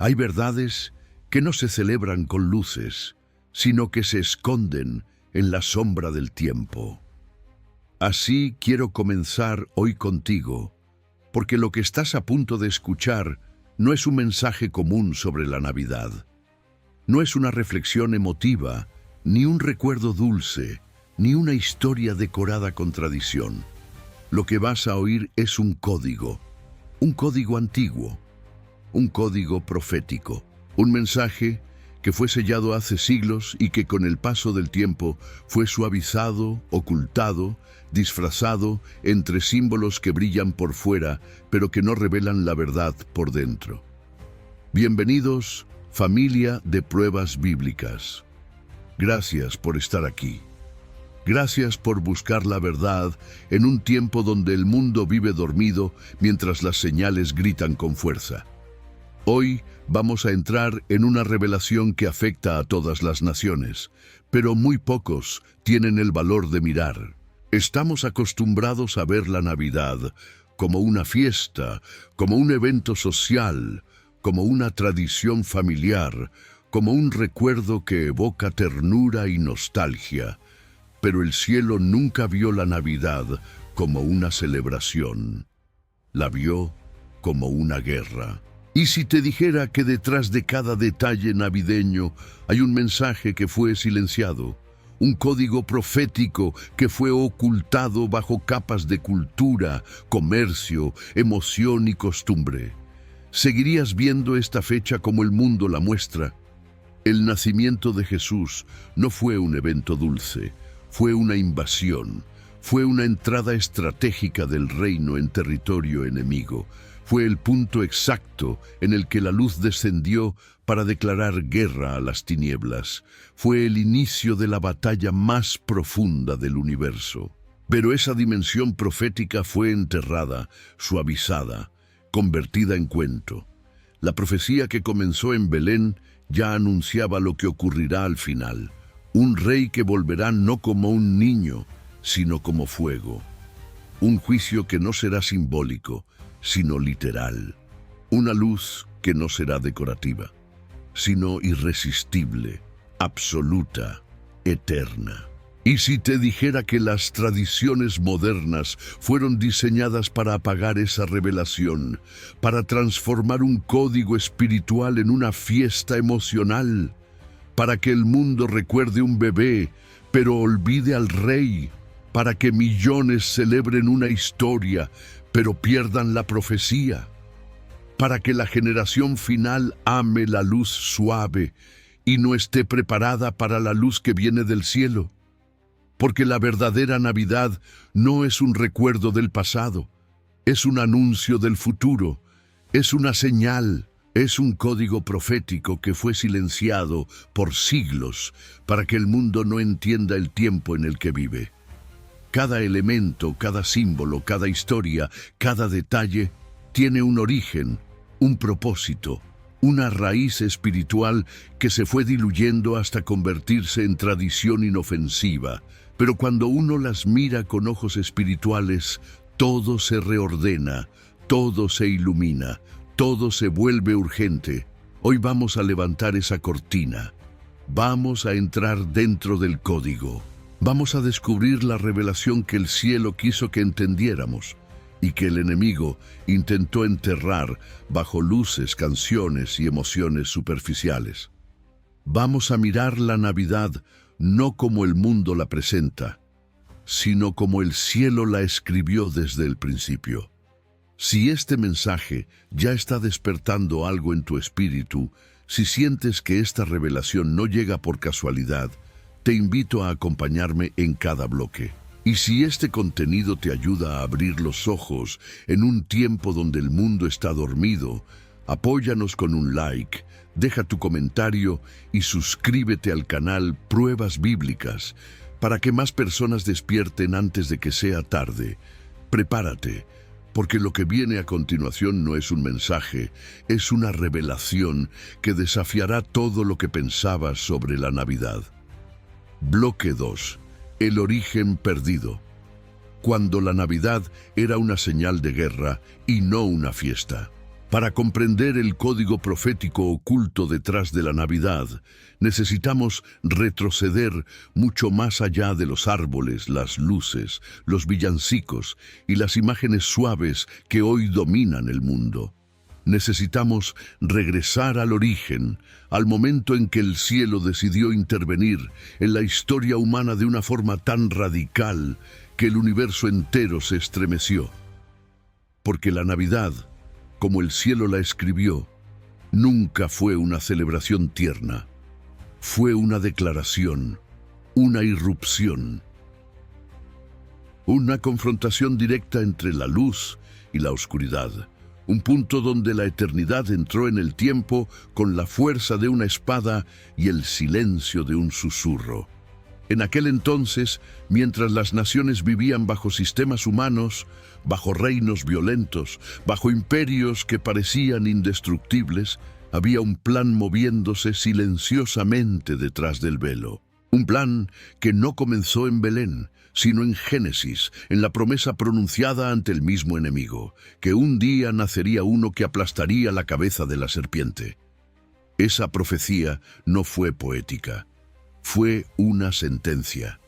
Hay verdades que no se celebran con luces, sino que se esconden en la sombra del tiempo. Así quiero comenzar hoy contigo, porque lo que estás a punto de escuchar no es un mensaje común sobre la Navidad. No es una reflexión emotiva, ni un recuerdo dulce, ni una historia decorada con tradición. Lo que vas a oír es un código antiguo, un código profético, un mensaje que fue sellado hace siglos y que con el paso del tiempo fue suavizado, ocultado, disfrazado entre símbolos que brillan por fuera, pero que no revelan la verdad por dentro. Bienvenidos, familia de pruebas bíblicas. Gracias por estar aquí. Gracias por buscar la verdad en un tiempo donde el mundo vive dormido mientras las señales gritan con fuerza. Hoy vamos a entrar en una revelación que afecta a todas las naciones, pero muy pocos tienen el valor de mirar. Estamos acostumbrados a ver la Navidad como una fiesta, como un evento social, como una tradición familiar, como un recuerdo que evoca ternura y nostalgia. Pero el cielo nunca vio la Navidad como una celebración. La vio como una guerra. Y si te dijera que detrás de cada detalle navideño hay un mensaje que fue silenciado, un código profético que fue ocultado bajo capas de cultura, comercio, emoción y costumbre, ¿seguirías viendo esta fecha como el mundo la muestra? El nacimiento de Jesús no fue un evento dulce, fue una invasión, fue una entrada estratégica del reino en territorio enemigo. Fue el punto exacto en el que la luz descendió para declarar guerra a las tinieblas. Fue el inicio de la batalla más profunda del universo. Pero esa dimensión profética fue enterrada, suavizada, convertida en cuento. La profecía que comenzó en Belén ya anunciaba lo que ocurrirá al final. Un rey que volverá no como un niño, sino como fuego. Un juicio que no será simbólico, sino literal. Una luz que no será decorativa, sino irresistible, absoluta, eterna. Y si te dijera que las tradiciones modernas fueron diseñadas para apagar esa revelación, para transformar un código espiritual en una fiesta emocional, para que el mundo recuerde un bebé, pero olvide al rey, para que millones celebren una historia, pero pierdan la profecía, para que la generación final ame la luz suave y no esté preparada para la luz que viene del cielo. Porque la verdadera Navidad no es un recuerdo del pasado, es un anuncio del futuro, es una señal, es un código profético que fue silenciado por siglos para que el mundo no entienda el tiempo en el que vive. Cada elemento, cada símbolo, cada historia, cada detalle tiene un origen, un propósito, una raíz espiritual que se fue diluyendo hasta convertirse en tradición inofensiva. Pero cuando uno las mira con ojos espirituales, todo se reordena, todo se ilumina, todo se vuelve urgente. Hoy vamos a levantar esa cortina. Vamos a entrar dentro del código. Vamos a descubrir la revelación que el cielo quiso que entendiéramos y que el enemigo intentó enterrar bajo luces, canciones y emociones superficiales. Vamos a mirar la Navidad no como el mundo la presenta, sino como el cielo la escribió desde el principio. Si este mensaje ya está despertando algo en tu espíritu, si sientes que esta revelación no llega por casualidad, te invito a acompañarme en cada bloque. Y si este contenido te ayuda a abrir los ojos en un tiempo donde el mundo está dormido, apóyanos con un like, deja tu comentario y suscríbete al canal Pruebas Bíblicas para que más personas despierten antes de que sea tarde. Prepárate, porque lo que viene a continuación no es un mensaje, es una revelación que desafiará todo lo que pensabas sobre la Navidad. Bloque 2. El origen perdido. Cuando la Navidad era una señal de guerra y no una fiesta. Para comprender el código profético oculto detrás de la Navidad, necesitamos retroceder mucho más allá de los árboles, las luces, los villancicos y las imágenes suaves que hoy dominan el mundo. Necesitamos regresar al origen, al momento en que el cielo decidió intervenir en la historia humana de una forma tan radical que el universo entero se estremeció. Porque la Navidad, como el cielo la escribió, nunca fue una celebración tierna. Fue una declaración, una irrupción. Una confrontación directa entre la luz y la oscuridad. Un punto donde la eternidad entró en el tiempo con la fuerza de una espada y el silencio de un susurro. En aquel entonces, mientras las naciones vivían bajo sistemas humanos, bajo reinos violentos, bajo imperios que parecían indestructibles, había un plan moviéndose silenciosamente detrás del velo. Un plan que no comenzó en Belén, sino en Génesis, en la promesa pronunciada ante el mismo enemigo, que un día nacería uno que aplastaría la cabeza de la serpiente. Esa profecía no fue poética. Fue una sentencia.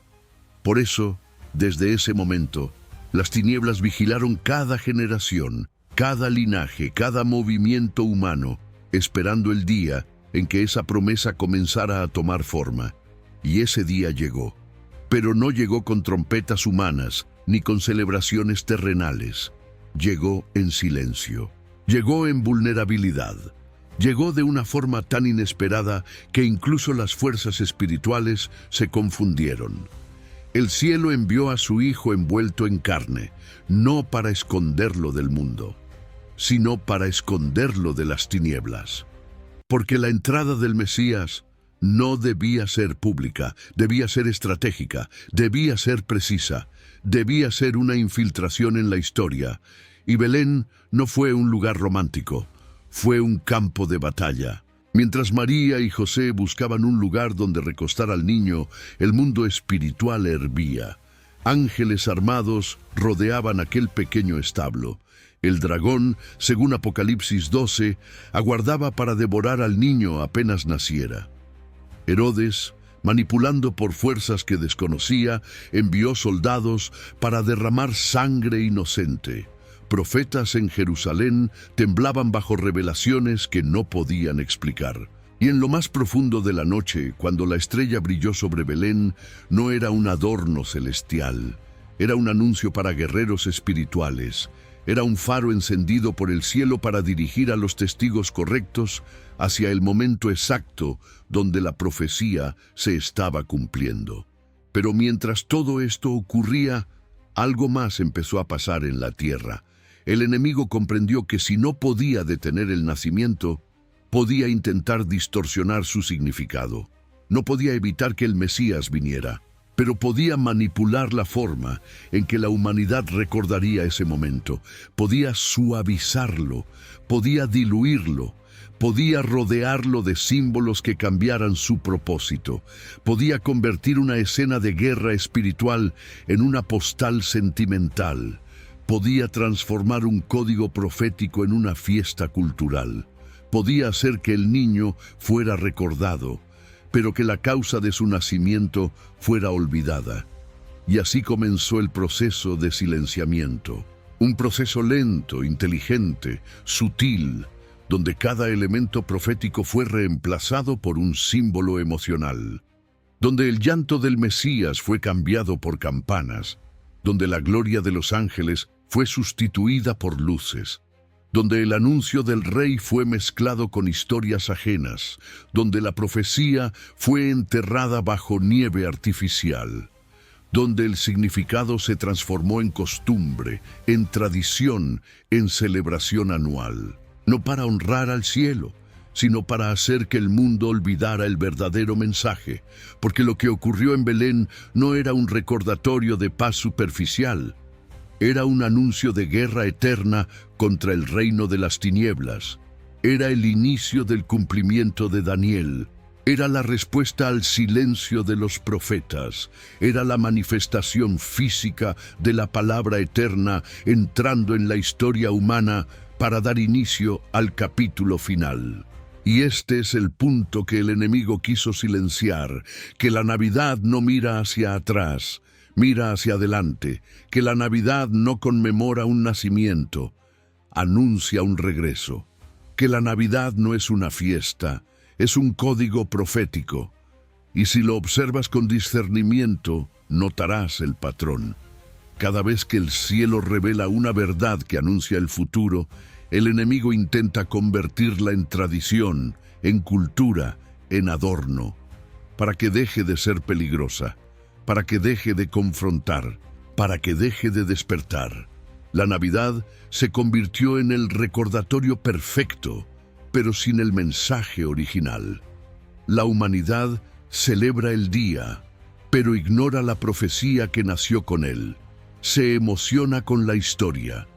Por eso, desde ese momento, las tinieblas vigilaron cada generación, cada linaje, cada movimiento humano, esperando el día en que esa promesa comenzara a tomar forma. Y ese día llegó. Pero no llegó con trompetas humanas, ni con celebraciones terrenales. Llegó en silencio. Llegó en vulnerabilidad. Llegó de una forma tan inesperada que incluso las fuerzas espirituales se confundieron. El cielo envió a su Hijo envuelto en carne, no para esconderlo del mundo, sino para esconderlo de las tinieblas. Porque la entrada del Mesías no debía ser pública, debía ser estratégica, debía ser precisa, debía ser una infiltración en la historia. Y Belén no fue un lugar romántico. Fue un campo de batalla. Mientras María y José buscaban un lugar donde recostar al niño, el mundo espiritual hervía. Ángeles armados rodeaban aquel pequeño establo. El dragón, según Apocalipsis 12, aguardaba para devorar al niño apenas naciera. Herodes, manipulando por fuerzas que desconocía, envió soldados para derramar sangre inocente. Profetas en Jerusalén temblaban bajo revelaciones que no podían explicar. Y en lo más profundo de la noche, cuando la estrella brilló sobre Belén, no era un adorno celestial, era un anuncio para guerreros espirituales, era un faro encendido por el cielo para dirigir a los testigos correctos hacia el momento exacto donde la profecía se estaba cumpliendo. Pero mientras todo esto ocurría, algo más empezó a pasar en la tierra. El enemigo comprendió que si no podía detener el nacimiento, podía intentar distorsionar su significado. No podía evitar que el Mesías viniera, pero podía manipular la forma en que la humanidad recordaría ese momento. Podía suavizarlo, podía diluirlo, podía rodearlo de símbolos que cambiaran su propósito. Podía convertir una escena de guerra espiritual en una postal sentimental. Podía transformar un código profético en una fiesta cultural. Podía hacer que el niño fuera recordado, pero que la causa de su nacimiento fuera olvidada. Y así comenzó el proceso de silenciamiento. Un proceso lento, inteligente, sutil, donde cada elemento profético fue reemplazado por un símbolo emocional. Donde el llanto del Mesías fue cambiado por campanas. Donde la gloria de los ángeles fue sustituida por luces, donde el anuncio del rey fue mezclado con historias ajenas, donde la profecía fue enterrada bajo nieve artificial, donde el significado se transformó en costumbre, en tradición, en celebración anual, no para honrar al cielo, sino para hacer que el mundo olvidara el verdadero mensaje, porque lo que ocurrió en Belén no era un recordatorio de paz superficial, era un anuncio de guerra eterna contra el reino de las tinieblas. Era el inicio del cumplimiento de Daniel. Era la respuesta al silencio de los profetas. Era la manifestación física de la palabra eterna entrando en la historia humana para dar inicio al capítulo final. Y este es el punto que el enemigo quiso silenciar, que la Navidad no mira hacia atrás, mira hacia adelante, que la Navidad no conmemora un nacimiento, anuncia un regreso, que la Navidad no es una fiesta, es un código profético. Y si lo observas con discernimiento, notarás el patrón. Cada vez que el cielo revela una verdad que anuncia el futuro, el enemigo intenta convertirla en tradición, en cultura, en adorno, para que deje de ser peligrosa, para que deje de confrontar, para que deje de despertar. La Navidad se convirtió en el recordatorio perfecto, pero sin el mensaje original. La humanidad celebra el día, pero ignora la profecía que nació con él. Se emociona con la historia,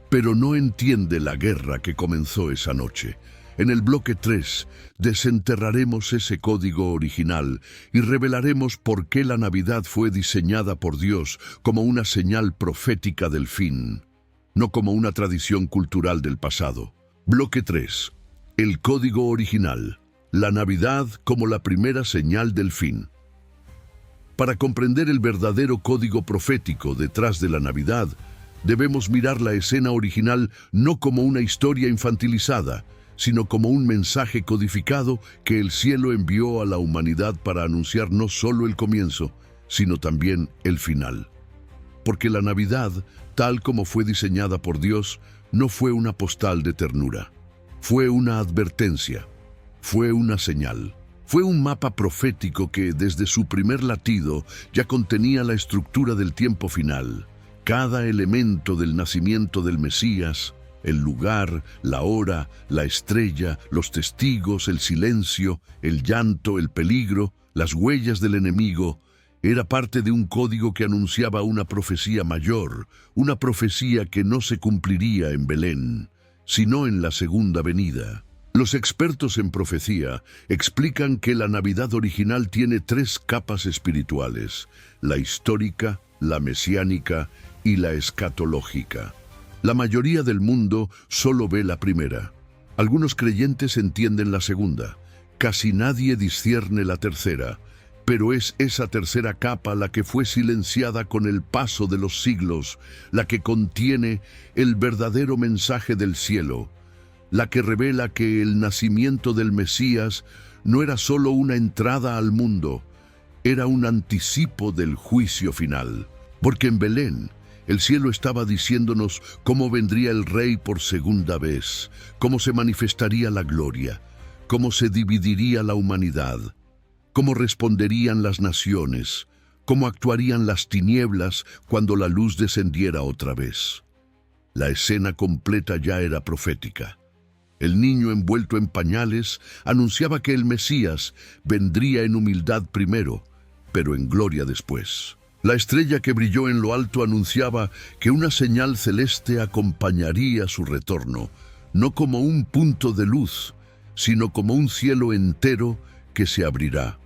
pero no entiende la guerra que comenzó esa noche. En el bloque 3 desenterraremos ese código original y revelaremos por qué la Navidad fue diseñada por Dios como una señal profética del fin, no como una tradición cultural del pasado. Bloque 3. El código original. La Navidad como la primera señal del fin. Para comprender el verdadero código profético detrás de la Navidad, debemos mirar la escena original no como una historia infantilizada, sino como un mensaje codificado que el cielo envió a la humanidad para anunciar no solo el comienzo, sino también el final. Porque la Navidad, tal como fue diseñada por Dios, no fue una postal de ternura. Fue una advertencia, fue una señal. Fue un mapa profético que, desde su primer latido, ya contenía la estructura del tiempo final. Cada elemento del nacimiento del Mesías, el lugar, la hora, la estrella, los testigos, el silencio, el llanto, el peligro, las huellas del enemigo, era parte de un código que anunciaba una profecía mayor, una profecía que no se cumpliría en Belén, sino en la segunda venida. Los expertos en profecía explican que la Navidad original tiene 3 capas espirituales: la histórica, la mesiánica y la escatológica. La mayoría del mundo solo ve la primera. Algunos creyentes entienden la segunda. Casi nadie discierne la tercera, pero es esa tercera capa la que fue silenciada con el paso de los siglos, la que contiene el verdadero mensaje del cielo, la que revela que el nacimiento del Mesías no era solo una entrada al mundo, era un anticipo del juicio final. Porque en Belén, el cielo estaba diciéndonos cómo vendría el Rey por segunda vez, cómo se manifestaría la gloria, cómo se dividiría la humanidad, cómo responderían las naciones, cómo actuarían las tinieblas cuando la luz descendiera otra vez. La escena completa ya era profética. El niño envuelto en pañales anunciaba que el Mesías vendría en humildad primero, pero en gloria después. La estrella que brilló en lo alto anunciaba que una señal celeste acompañaría su retorno, no como un punto de luz, sino como un cielo entero que se abrirá.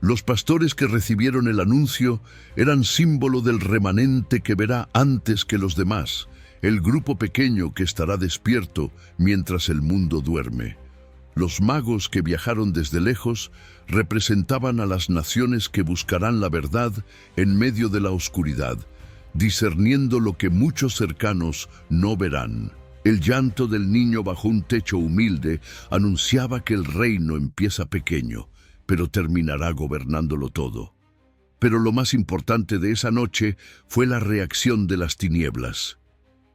Los pastores que recibieron el anuncio eran símbolo del remanente que verá antes que los demás, el grupo pequeño que estará despierto mientras el mundo duerme. Los magos que viajaron desde lejos representaban a las naciones que buscarán la verdad en medio de la oscuridad, discerniendo lo que muchos cercanos no verán. El llanto del niño bajo un techo humilde anunciaba que el reino empieza pequeño, pero terminará gobernándolo todo. Pero lo más importante de esa noche fue la reacción de las tinieblas.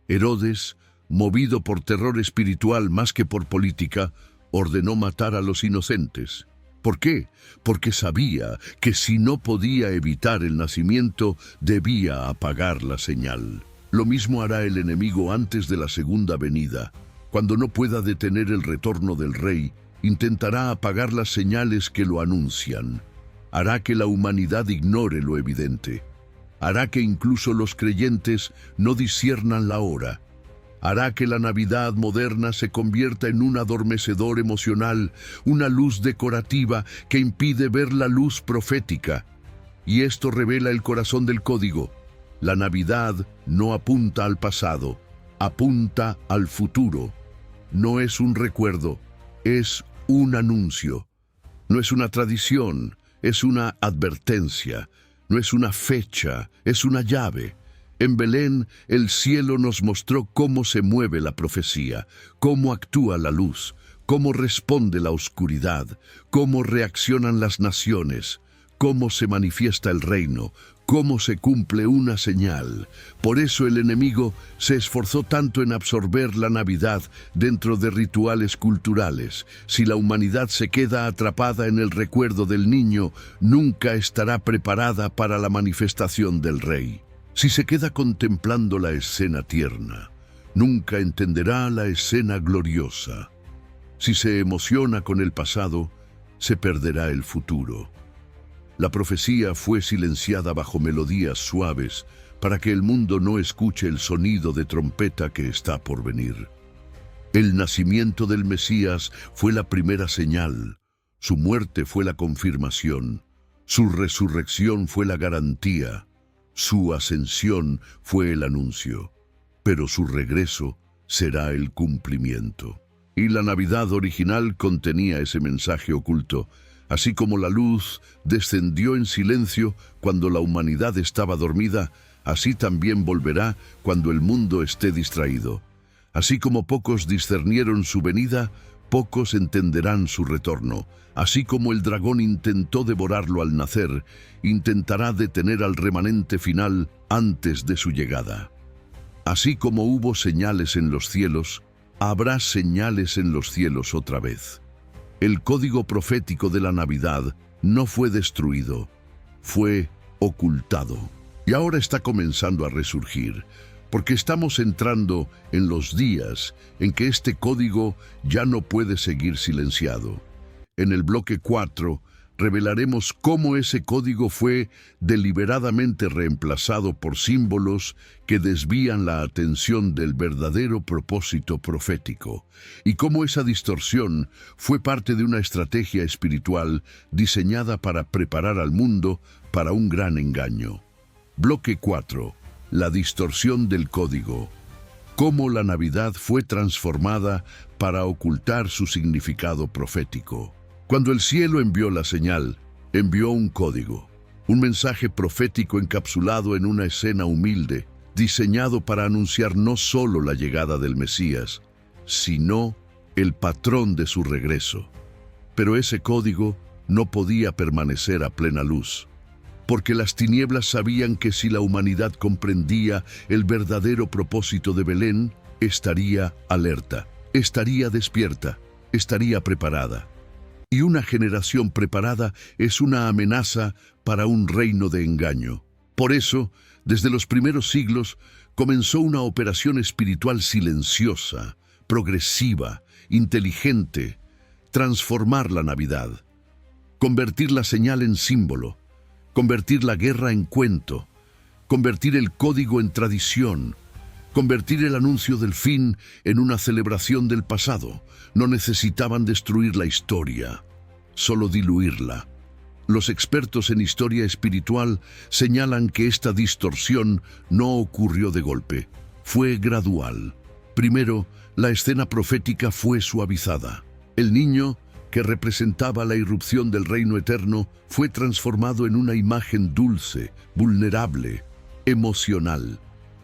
Herodes, movido por terror espiritual más que por política, ordenó matar a los inocentes. ¿Por qué? Porque sabía que si no podía evitar el nacimiento, debía apagar la señal. Lo mismo hará el enemigo antes de la segunda venida. Cuando no pueda detener el retorno del Rey, intentará apagar las señales que lo anuncian. Hará que la humanidad ignore lo evidente. Hará que incluso los creyentes no disciernan la hora. Hará que la Navidad moderna se convierta en un adormecedor emocional, una luz decorativa que impide ver la luz profética. Y esto revela el corazón del código. La Navidad no apunta al pasado, apunta al futuro. No es un recuerdo, es un anuncio. No es una tradición, es una advertencia. No es una fecha, es una llave. En Belén, el cielo nos mostró cómo se mueve la profecía, cómo actúa la luz, cómo responde la oscuridad, cómo reaccionan las naciones, cómo se manifiesta el reino, cómo se cumple una señal. Por eso el enemigo se esforzó tanto en absorber la Navidad dentro de rituales culturales. Si la humanidad se queda atrapada en el recuerdo del niño, nunca estará preparada para la manifestación del Rey. Si se queda contemplando la escena tierna, nunca entenderá la escena gloriosa. Si se emociona con el pasado, se perderá el futuro. La profecía fue silenciada bajo melodías suaves para que el mundo no escuche el sonido de trompeta que está por venir. El nacimiento del Mesías fue la primera señal, su muerte fue la confirmación, su resurrección fue la garantía, su ascensión fue el anuncio, pero su regreso será el cumplimiento. Y la Navidad original contenía ese mensaje oculto. Así como la luz descendió en silencio cuando la humanidad estaba dormida, así también volverá cuando el mundo esté distraído. Así como pocos discernieron su venida, pocos entenderán su retorno. Así como el dragón intentó devorarlo al nacer, intentará detener al remanente final antes de su llegada. Así como hubo señales en los cielos, habrá señales en los cielos otra vez. El código profético de la Navidad no fue destruido, fue ocultado. Y ahora está comenzando a resurgir, porque estamos entrando en los días en que este código ya no puede seguir silenciado. En el bloque 4 revelaremos cómo ese código fue deliberadamente reemplazado por símbolos que desvían la atención del verdadero propósito profético, y cómo esa distorsión fue parte de una estrategia espiritual diseñada para preparar al mundo para un gran engaño. Bloque 4. La distorsión del código. Cómo la Navidad fue transformada para ocultar su significado profético. Cuando el cielo envió la señal, envió un código, un mensaje profético encapsulado en una escena humilde, diseñado para anunciar no solo la llegada del Mesías, sino el patrón de su regreso. Pero ese código no podía permanecer a plena luz, porque las tinieblas sabían que si la humanidad comprendía el verdadero propósito de Belén, estaría alerta, estaría despierta, estaría preparada. Y una generación preparada es una amenaza para un reino de engaño. Por eso, desde los primeros siglos, comenzó una operación espiritual silenciosa, progresiva, inteligente, transformar la Navidad, convertir la señal en símbolo, convertir la guerra en cuento, convertir el código en tradición, convertir el anuncio del fin en una celebración del pasado. No necesitaban destruir la historia, solo diluirla. Los expertos en historia espiritual señalan que esta distorsión no ocurrió de golpe, fue gradual. Primero, la escena profética fue suavizada. El niño, que representaba la irrupción del reino eterno, fue transformado en una imagen dulce, vulnerable, emocional.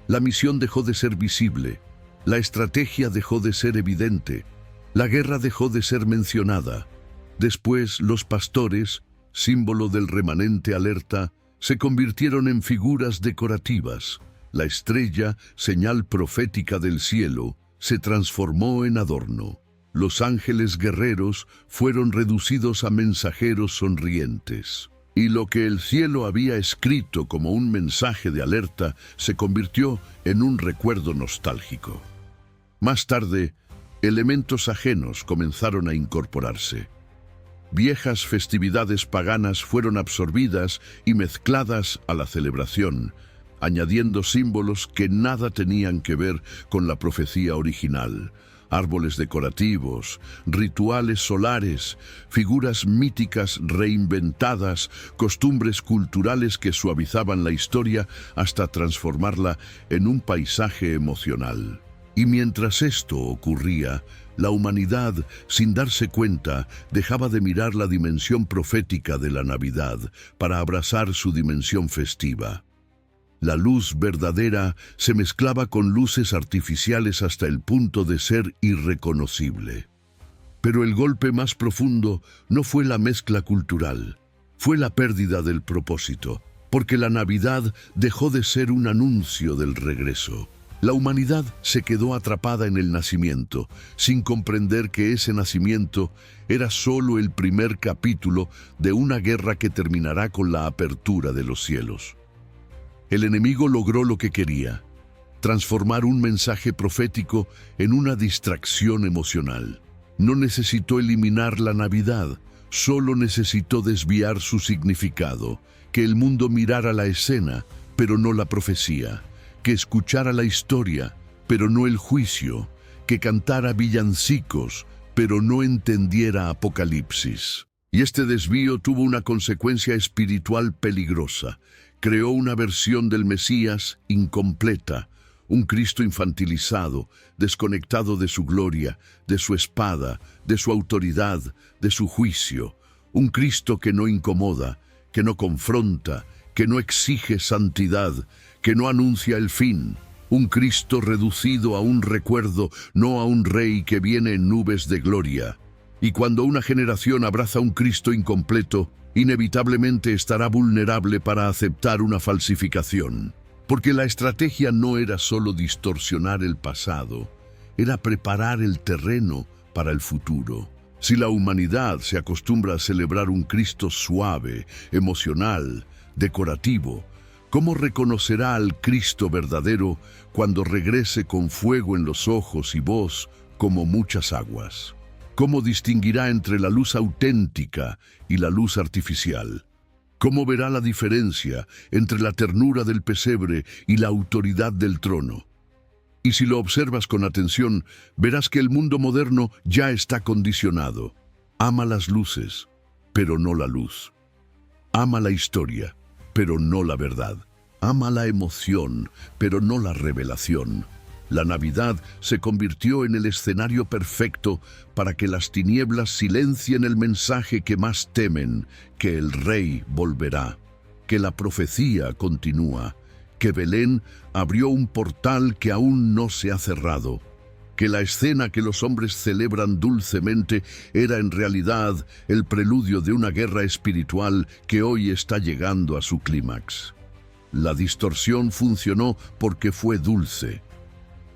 La misión dejó de ser visible, la estrategia dejó de ser evidente, la guerra dejó de ser mencionada. Después, los pastores, símbolo del remanente alerta, se convirtieron en figuras decorativas. La estrella, señal profética del cielo, se transformó en adorno. Los ángeles guerreros fueron reducidos a mensajeros sonrientes. Y lo que el cielo había escrito como un mensaje de alerta se convirtió en un recuerdo nostálgico. Más tarde, elementos ajenos comenzaron a incorporarse. Viejas festividades paganas fueron absorbidas y mezcladas a la celebración, añadiendo símbolos que nada tenían que ver con la profecía original. Árboles decorativos, rituales solares, figuras míticas reinventadas, costumbres culturales que suavizaban la historia hasta transformarla en un paisaje emocional. Y mientras esto ocurría, la humanidad, sin darse cuenta, dejaba de mirar la dimensión profética de la Navidad para abrazar su dimensión festiva. La luz verdadera se mezclaba con luces artificiales hasta el punto de ser irreconocible. Pero el golpe más profundo no fue la mezcla cultural, fue la pérdida del propósito, porque la Navidad dejó de ser un anuncio del regreso. La humanidad se quedó atrapada en el nacimiento, sin comprender que ese nacimiento era solo el primer capítulo de una guerra que terminará con la apertura de los cielos. El enemigo logró lo que quería, transformar un mensaje profético en una distracción emocional. No necesitó eliminar la Navidad, solo necesitó desviar su significado, que el mundo mirara la escena, pero no la profecía, que escuchara la historia, pero no el juicio, que cantara villancicos, pero no entendiera Apocalipsis. Y este desvío tuvo una consecuencia espiritual peligrosa. Creó una versión del Mesías incompleta, un Cristo infantilizado, desconectado de su gloria, de su espada, de su autoridad, de su juicio. Un Cristo que no incomoda, que no confronta, que no exige santidad, que no anuncia el fin. Un Cristo reducido a un recuerdo, no a un rey que viene en nubes de gloria. Y cuando una generación abraza un Cristo incompleto, inevitablemente estará vulnerable para aceptar una falsificación. Porque la estrategia no era solo distorsionar el pasado, era preparar el terreno para el futuro. Si la humanidad se acostumbra a celebrar un Cristo suave, emocional, decorativo, ¿cómo reconocerá al Cristo verdadero cuando regrese con fuego en los ojos y voz como muchas aguas? ¿Cómo distinguirá entre la luz auténtica y la luz artificial? ¿Cómo verá la diferencia entre la ternura del pesebre y la autoridad del trono? Y si lo observas con atención, verás que el mundo moderno ya está condicionado. Ama las luces, pero no la luz. Ama la historia, pero no la verdad. Ama la emoción, pero no la revelación. La Navidad se convirtió en el escenario perfecto para que las tinieblas silencien el mensaje que más temen, que el Rey volverá, que la profecía continúa, que Belén abrió un portal que aún no se ha cerrado, que la escena que los hombres celebran dulcemente era en realidad el preludio de una guerra espiritual que hoy está llegando a su clímax. La distorsión funcionó porque fue dulce,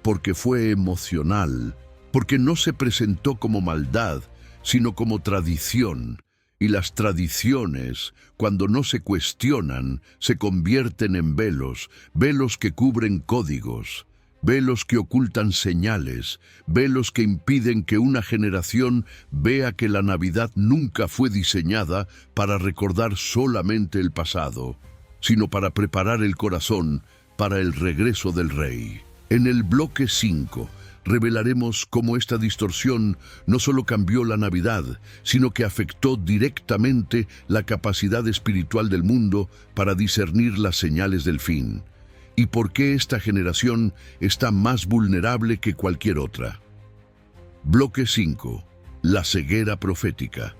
porque fue emocional, porque no se presentó como maldad, sino como tradición. Y las tradiciones, cuando no se cuestionan, se convierten en velos, velos que cubren códigos, velos que ocultan señales, velos que impiden que una generación vea que la Navidad nunca fue diseñada para recordar solamente el pasado, sino para preparar el corazón para el regreso del Rey. En el bloque 5 revelaremos cómo esta distorsión no solo cambió la Navidad, sino que afectó directamente la capacidad espiritual del mundo para discernir las señales del fin, y por qué esta generación está más vulnerable que cualquier otra. Bloque 5. La ceguera profética.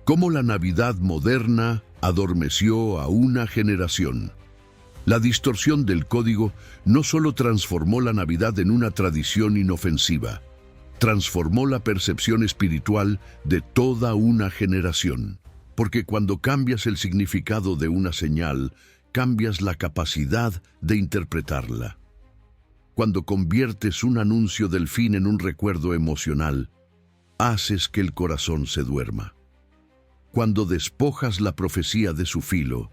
Cómo la Navidad moderna adormeció a una generación. La distorsión del código no solo transformó la Navidad en una tradición inofensiva, transformó la percepción espiritual de toda una generación. Porque cuando cambias el significado de una señal, cambias la capacidad de interpretarla. Cuando conviertes un anuncio del fin en un recuerdo emocional, haces que el corazón se duerma. Cuando despojas la profecía de su filo,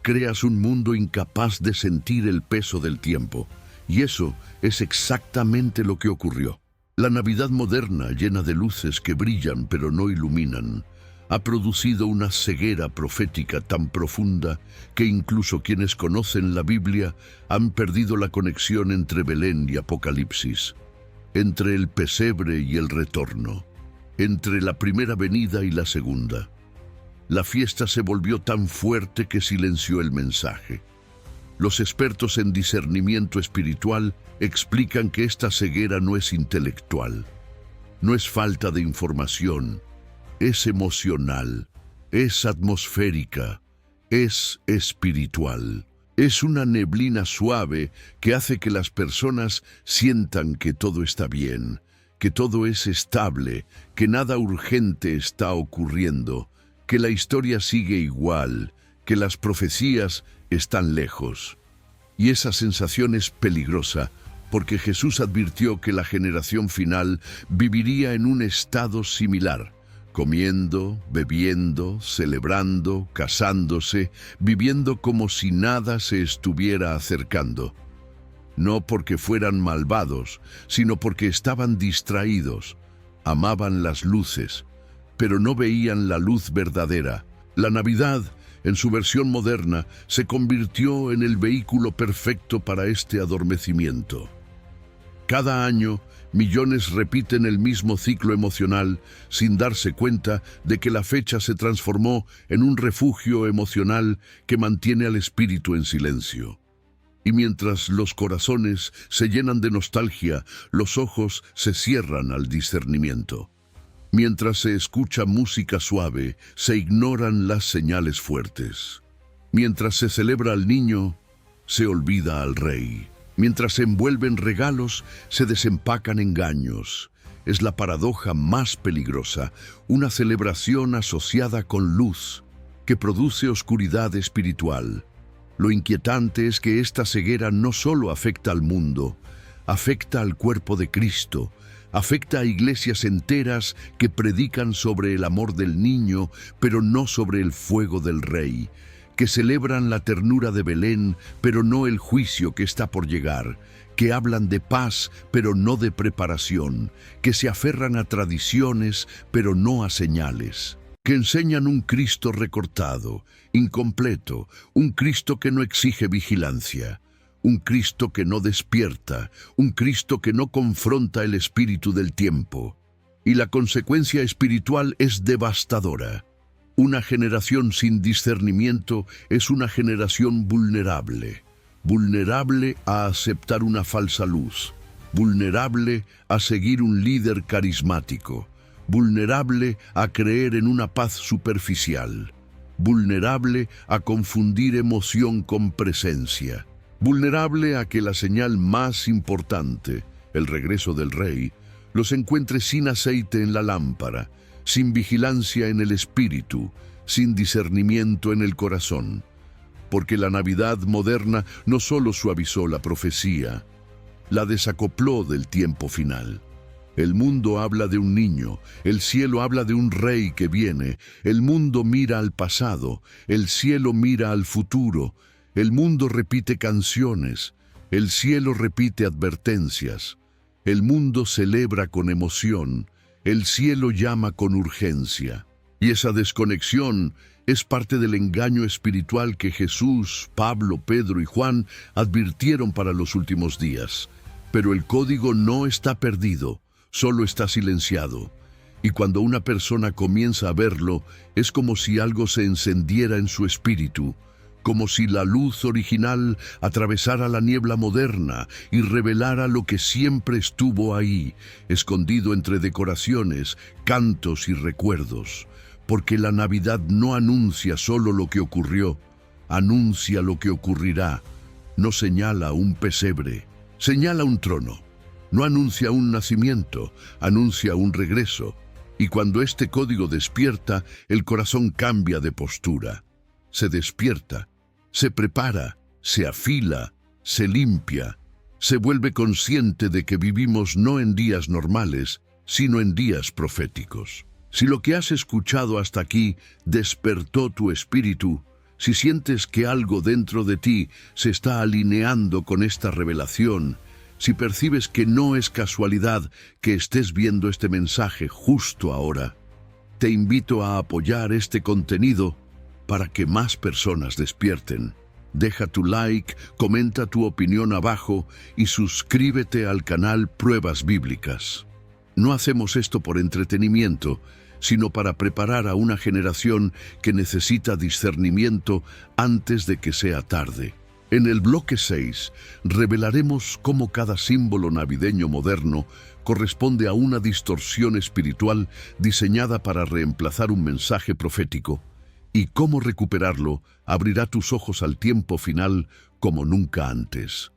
creas un mundo incapaz de sentir el peso del tiempo, y eso es exactamente lo que ocurrió. La Navidad moderna, llena de luces que brillan pero no iluminan, ha producido una ceguera profética tan profunda que incluso quienes conocen la Biblia han perdido la conexión entre Belén y Apocalipsis, entre el pesebre y el retorno, entre la primera venida y la segunda. La fiesta se volvió tan fuerte que silenció el mensaje. Los expertos en discernimiento espiritual explican que esta ceguera no es intelectual, no es falta de información, es emocional, es atmosférica, es espiritual. Es una neblina suave que hace que las personas sientan que todo está bien, que todo es estable, que nada urgente está ocurriendo, que la historia sigue igual, que las profecías están lejos. Y esa sensación es peligrosa, porque Jesús advirtió que la generación final viviría en un estado similar, comiendo, bebiendo, celebrando, casándose, viviendo como si nada se estuviera acercando. No porque fueran malvados, sino porque estaban distraídos, amaban las luces, pero no veían la luz verdadera. La Navidad, en su versión moderna, se convirtió en el vehículo perfecto para este adormecimiento. Cada año, millones repiten el mismo ciclo emocional sin darse cuenta de que la fecha se transformó en un refugio emocional que mantiene al espíritu en silencio. Y mientras los corazones se llenan de nostalgia, los ojos se cierran al discernimiento. Mientras se escucha música suave, se ignoran las señales fuertes. Mientras se celebra al niño, se olvida al rey. Mientras se envuelven regalos, se desempacan engaños. Es la paradoja más peligrosa, una celebración asociada con luz, que produce oscuridad espiritual. Lo inquietante es que esta ceguera no solo afecta al mundo, afecta al cuerpo de Cristo, afecta a iglesias enteras que predican sobre el amor del niño, pero no sobre el fuego del rey, que celebran la ternura de Belén, pero no el juicio que está por llegar, que hablan de paz, pero no de preparación, que se aferran a tradiciones, pero no a señales, que enseñan un Cristo recortado, incompleto, un Cristo que no exige vigilancia, un Cristo que no despierta, un Cristo que no confronta el espíritu del tiempo. Y la consecuencia espiritual es devastadora. Una generación sin discernimiento es una generación vulnerable, vulnerable a aceptar una falsa luz, vulnerable a seguir un líder carismático, vulnerable a creer en una paz superficial, vulnerable a confundir emoción con presencia, vulnerable a que la señal más importante, el regreso del rey, los encuentre sin aceite en la lámpara, sin vigilancia en el espíritu, sin discernimiento en el corazón. Porque la Navidad moderna no solo suavizó la profecía, la desacopló del tiempo final. El mundo habla de un niño, el cielo habla de un rey que viene, el mundo mira al pasado, el cielo mira al futuro, el mundo repite canciones, el cielo repite advertencias, el mundo celebra con emoción, el cielo llama con urgencia. Y esa desconexión es parte del engaño espiritual que Jesús, Pablo, Pedro y Juan advirtieron para los últimos días. Pero el código no está perdido, solo está silenciado. Y cuando una persona comienza a verlo, es como si algo se encendiera en su espíritu, como si la luz original atravesara la niebla moderna y revelara lo que siempre estuvo ahí, escondido entre decoraciones, cantos y recuerdos. Porque la Navidad no anuncia solo lo que ocurrió, anuncia lo que ocurrirá. No señala un pesebre, señala un trono. No anuncia un nacimiento, anuncia un regreso. Y cuando este código despierta, el corazón cambia de postura. Se despierta, se prepara, se afila, se limpia, se vuelve consciente de que vivimos no en días normales, sino en días proféticos. Si lo que has escuchado hasta aquí despertó tu espíritu, si sientes que algo dentro de ti se está alineando con esta revelación, si percibes que no es casualidad que estés viendo este mensaje justo ahora, te invito a apoyar este contenido para que más personas despierten. Deja tu like, comenta tu opinión abajo y suscríbete al canal Pruebas Bíblicas. No hacemos esto por entretenimiento, sino para preparar a una generación que necesita discernimiento antes de que sea tarde. En el bloque 6 revelaremos cómo cada símbolo navideño moderno corresponde a una distorsión espiritual diseñada para reemplazar un mensaje profético, y cómo recuperarlo abrirá tus ojos al tiempo final como nunca antes.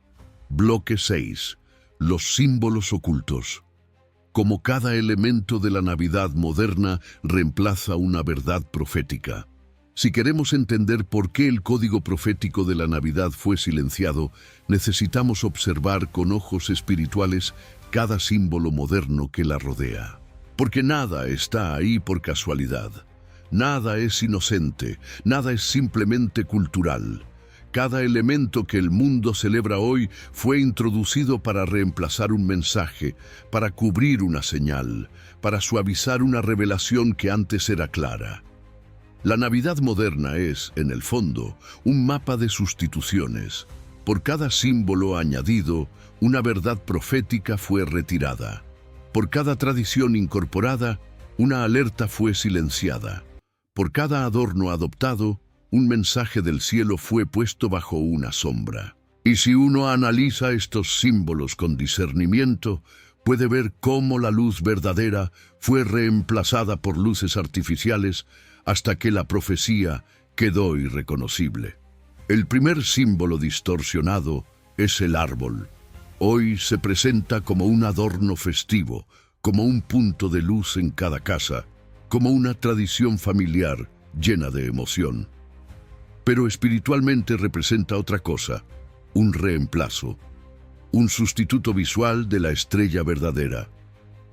Bloque 6. Los símbolos ocultos. Como cada elemento de la Navidad moderna reemplaza una verdad profética. Si queremos entender por qué el código profético de la Navidad fue silenciado, necesitamos observar con ojos espirituales cada símbolo moderno que la rodea. Porque nada está ahí por casualidad. Nada es inocente, nada es simplemente cultural. Cada elemento que el mundo celebra hoy fue introducido para reemplazar un mensaje, para cubrir una señal, para suavizar una revelación que antes era clara. La Navidad moderna es, en el fondo, un mapa de sustituciones. Por cada símbolo añadido, una verdad profética fue retirada. Por cada tradición incorporada, una alerta fue silenciada. Por cada adorno adoptado, un mensaje del cielo fue puesto bajo una sombra. Y si uno analiza estos símbolos con discernimiento, puede ver cómo la luz verdadera fue reemplazada por luces artificiales hasta que la profecía quedó irreconocible. El primer símbolo distorsionado es el árbol. Hoy se presenta como un adorno festivo, como un punto de luz en cada casa, como una tradición familiar llena de emoción. Pero espiritualmente representa otra cosa, un reemplazo, un sustituto visual de la estrella verdadera.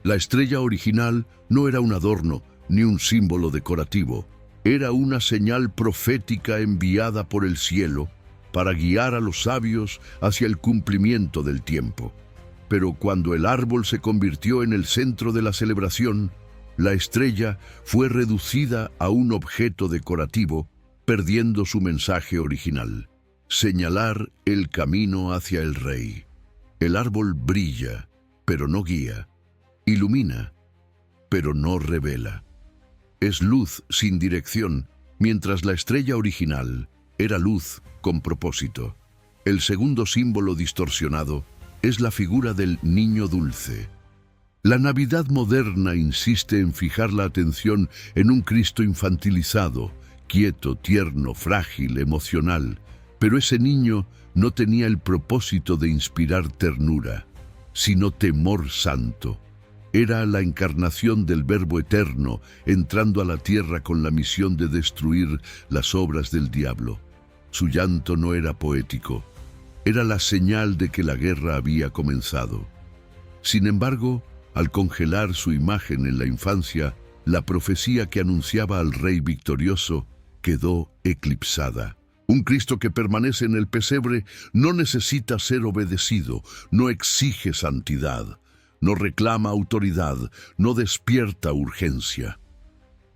La estrella original no era un adorno ni un símbolo decorativo, era una señal profética enviada por el cielo para guiar a los sabios hacia el cumplimiento del tiempo. Pero cuando el árbol se convirtió en el centro de la celebración, la estrella fue reducida a un objeto decorativo, perdiendo su mensaje original: señalar el camino hacia el Rey. El árbol brilla, pero no guía; ilumina, pero no revela. Es luz sin dirección, mientras la estrella original era luz con propósito. El segundo símbolo distorsionado es la figura del niño dulce. La Navidad moderna insiste en fijar la atención en un Cristo infantilizado, quieto, tierno, frágil, emocional. Pero ese niño no tenía el propósito de inspirar ternura, sino temor santo. Era la encarnación del Verbo eterno, entrando a la tierra con la misión de destruir las obras del diablo. Su llanto no era poético, era la señal de que la guerra había comenzado. Sin embargo, al congelar su imagen en la infancia, la profecía que anunciaba al Rey victorioso quedó eclipsada. Un Cristo que permanece en el pesebre no necesita ser obedecido, no exige santidad, no reclama autoridad, no despierta urgencia.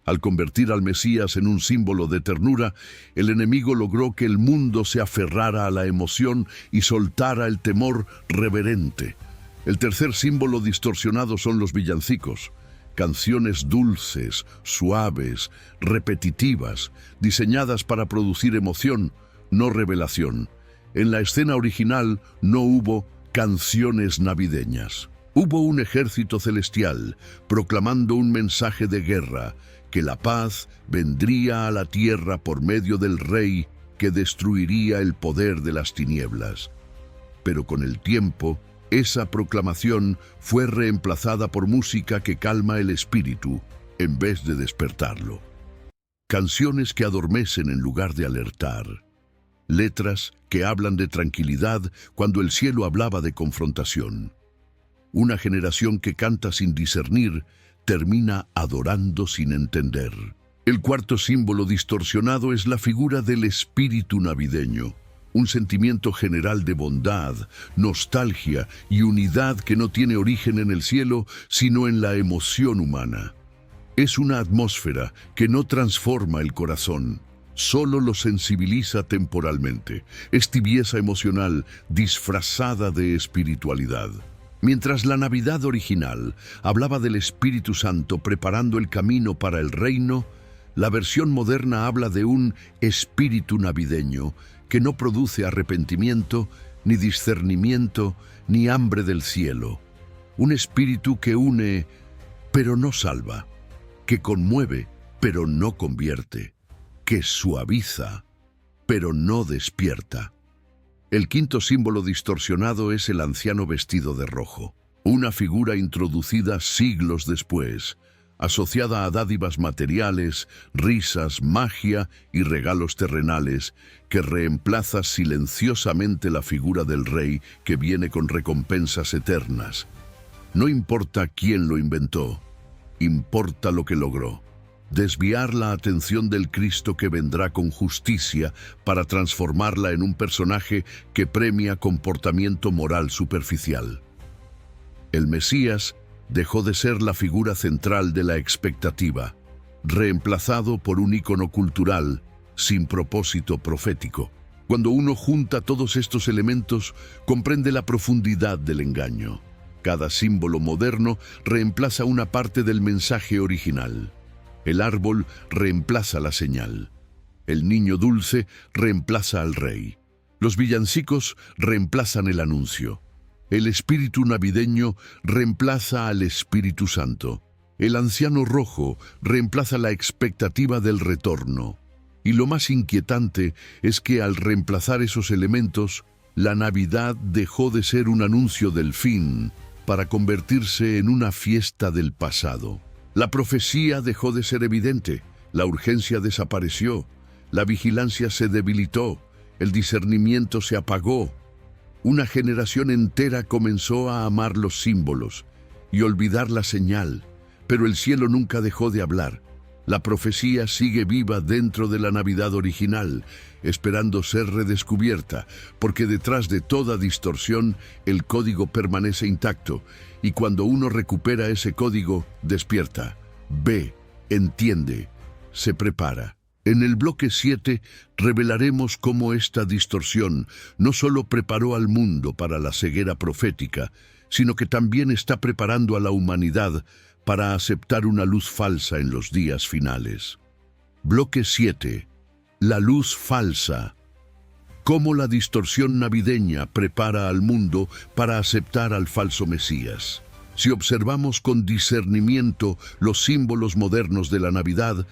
Al convertir al Mesías en un símbolo de ternura, el enemigo logró que el mundo se aferrara a la emoción y soltara el temor reverente. El tercer símbolo distorsionado son los villancicos. Canciones dulces, suaves, repetitivas, diseñadas para producir emoción, no revelación. En la escena original no hubo canciones navideñas. Hubo un ejército celestial proclamando un mensaje de guerra, que la paz vendría a la tierra por medio del Rey que destruiría el poder de las tinieblas. Pero con el tiempo, esa proclamación fue reemplazada por música que calma el espíritu en vez de despertarlo. Canciones que adormecen en lugar de alertar. Letras que hablan de tranquilidad cuando el cielo hablaba de confrontación. Una generación que canta sin discernir termina adorando sin entender. El cuarto símbolo distorsionado es la figura del espíritu navideño. Un sentimiento general de bondad, nostalgia y unidad que no tiene origen en el cielo, sino en la emoción humana. Es una atmósfera que no transforma el corazón, solo lo sensibiliza temporalmente. Es tibieza emocional disfrazada de espiritualidad. Mientras la Navidad original hablaba del Espíritu Santo preparando el camino para el reino, la versión moderna habla de un espíritu navideño que no produce arrepentimiento, ni discernimiento, ni hambre del cielo. Un espíritu que une, pero no salva, que conmueve, pero no convierte, que suaviza, pero no despierta. El quinto símbolo distorsionado es el anciano vestido de rojo, una figura introducida siglos después, asociada a dádivas materiales, risas, magia y regalos terrenales, que reemplaza silenciosamente la figura del rey que viene con recompensas eternas. No importa quién lo inventó, importa lo que logró: desviar la atención del Cristo que vendrá con justicia para transformarla en un personaje que premia comportamiento moral superficial. El Mesías dejó de ser la figura central de la expectativa, reemplazado por un ícono cultural sin propósito profético. Cuando uno junta todos estos elementos, comprende la profundidad del engaño. Cada símbolo moderno reemplaza una parte del mensaje original. El árbol reemplaza la señal. El niño dulce reemplaza al rey. Los villancicos reemplazan el anuncio. El espíritu navideño reemplaza al Espíritu Santo. El anciano rojo reemplaza la expectativa del retorno. Y lo más inquietante es que al reemplazar esos elementos, la Navidad dejó de ser un anuncio del fin para convertirse en una fiesta del pasado. La profecía dejó de ser evidente, la urgencia desapareció, la vigilancia se debilitó, el discernimiento se apagó. Una generación entera comenzó a amar los símbolos y olvidar la señal, pero el cielo nunca dejó de hablar. La profecía sigue viva dentro de la Navidad original, esperando ser redescubierta, porque detrás de toda distorsión el código permanece intacto, y cuando uno recupera ese código, despierta, ve, entiende, se prepara. En el bloque 7 revelaremos cómo esta distorsión no solo preparó al mundo para la ceguera profética, sino que también está preparando a la humanidad para aceptar una luz falsa en los días finales. Bloque 7. La luz falsa. Cómo la distorsión navideña prepara al mundo para aceptar al falso Mesías. Si observamos con discernimiento los símbolos modernos de la Navidad,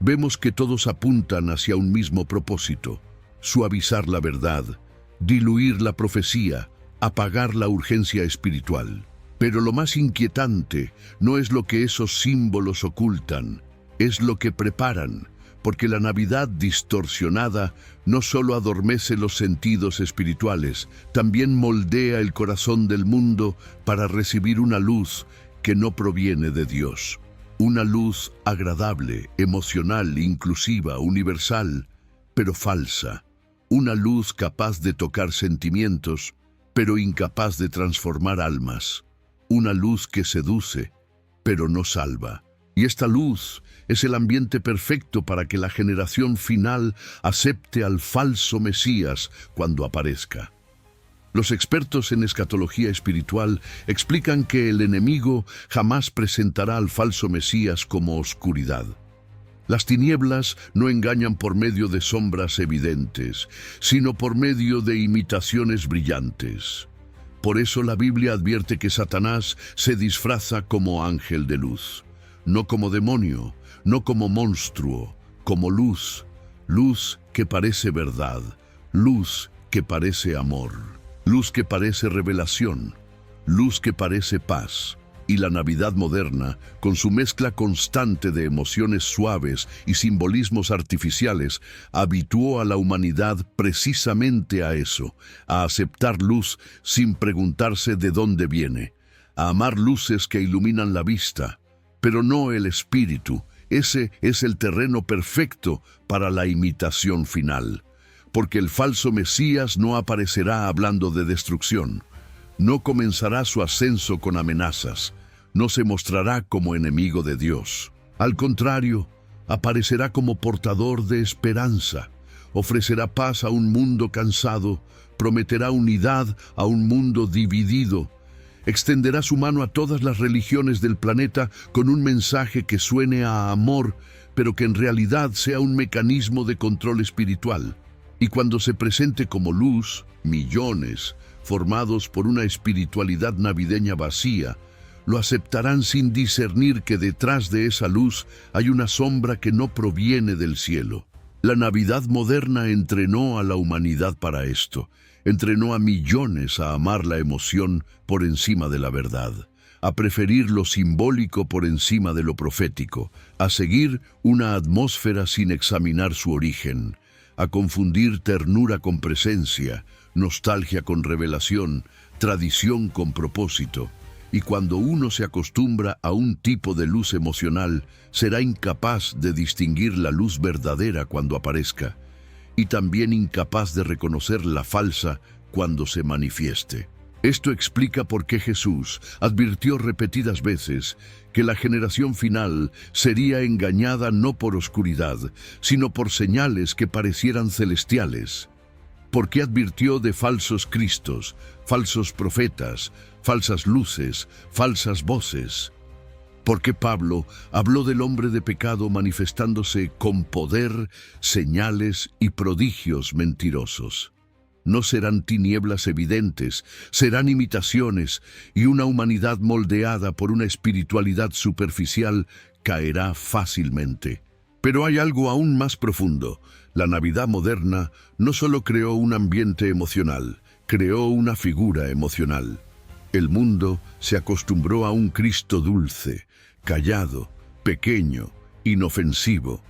vemos que todos apuntan hacia un mismo propósito: suavizar la verdad, diluir la profecía, apagar la urgencia espiritual. Pero lo más inquietante no es lo que esos símbolos ocultan, es lo que preparan, porque la Navidad distorsionada no solo adormece los sentidos espirituales, también moldea el corazón del mundo para recibir una luz que no proviene de Dios. Una luz agradable, emocional, inclusiva, universal, pero falsa. Una luz capaz de tocar sentimientos, pero incapaz de transformar almas. Una luz que seduce, pero no salva. Y esta luz es el ambiente perfecto para que la generación final acepte al falso Mesías cuando aparezca. Los expertos en escatología espiritual explican que el enemigo jamás presentará al falso Mesías como oscuridad. Las tinieblas no engañan por medio de sombras evidentes, sino por medio de imitaciones brillantes. Por eso la Biblia advierte que Satanás se disfraza como ángel de luz, no como demonio, no como monstruo, como luz, luz que parece verdad, luz que parece amor, luz que parece revelación, luz que parece paz. Y la Navidad moderna, con su mezcla constante de emociones suaves y simbolismos artificiales, habituó a la humanidad precisamente a eso, a aceptar luz sin preguntarse de dónde viene, a amar luces que iluminan la vista, pero no el espíritu. Ese es el terreno perfecto para la imitación final, porque el falso Mesías no aparecerá hablando de destrucción, no comenzará su ascenso con amenazas, no se mostrará como enemigo de Dios. Al contrario, aparecerá como portador de esperanza, ofrecerá paz a un mundo cansado, prometerá unidad a un mundo dividido, extenderá su mano a todas las religiones del planeta con un mensaje que suene a amor, pero que en realidad sea un mecanismo de control espiritual. Y cuando se presente como luz, millones, formados por una espiritualidad navideña vacía, lo aceptarán sin discernir que detrás de esa luz hay una sombra que no proviene del cielo. La Navidad moderna entrenó a la humanidad para esto. Entrenó a millones a amar la emoción por encima de la verdad, a preferir lo simbólico por encima de lo profético, a seguir una atmósfera sin examinar su origen, a confundir ternura con presencia, nostalgia con revelación, tradición con propósito. Y cuando uno se acostumbra a un tipo de luz emocional, será incapaz de distinguir la luz verdadera cuando aparezca, y también incapaz de reconocer la falsa cuando se manifieste. Esto explica por qué Jesús advirtió repetidas veces que la generación final sería engañada no por oscuridad, sino por señales que parecieran celestiales. ¿Por qué advirtió de falsos cristos, falsos profetas, falsas luces, falsas voces? Porque Pablo habló del hombre de pecado manifestándose con poder, señales y prodigios mentirosos. No serán tinieblas evidentes, serán imitaciones, y una humanidad moldeada por una espiritualidad superficial caerá fácilmente. Pero hay algo aún más profundo. La Navidad moderna no solo creó un ambiente emocional, creó una figura emocional. El mundo se acostumbró a un Cristo dulce, callado, pequeño, inofensivo.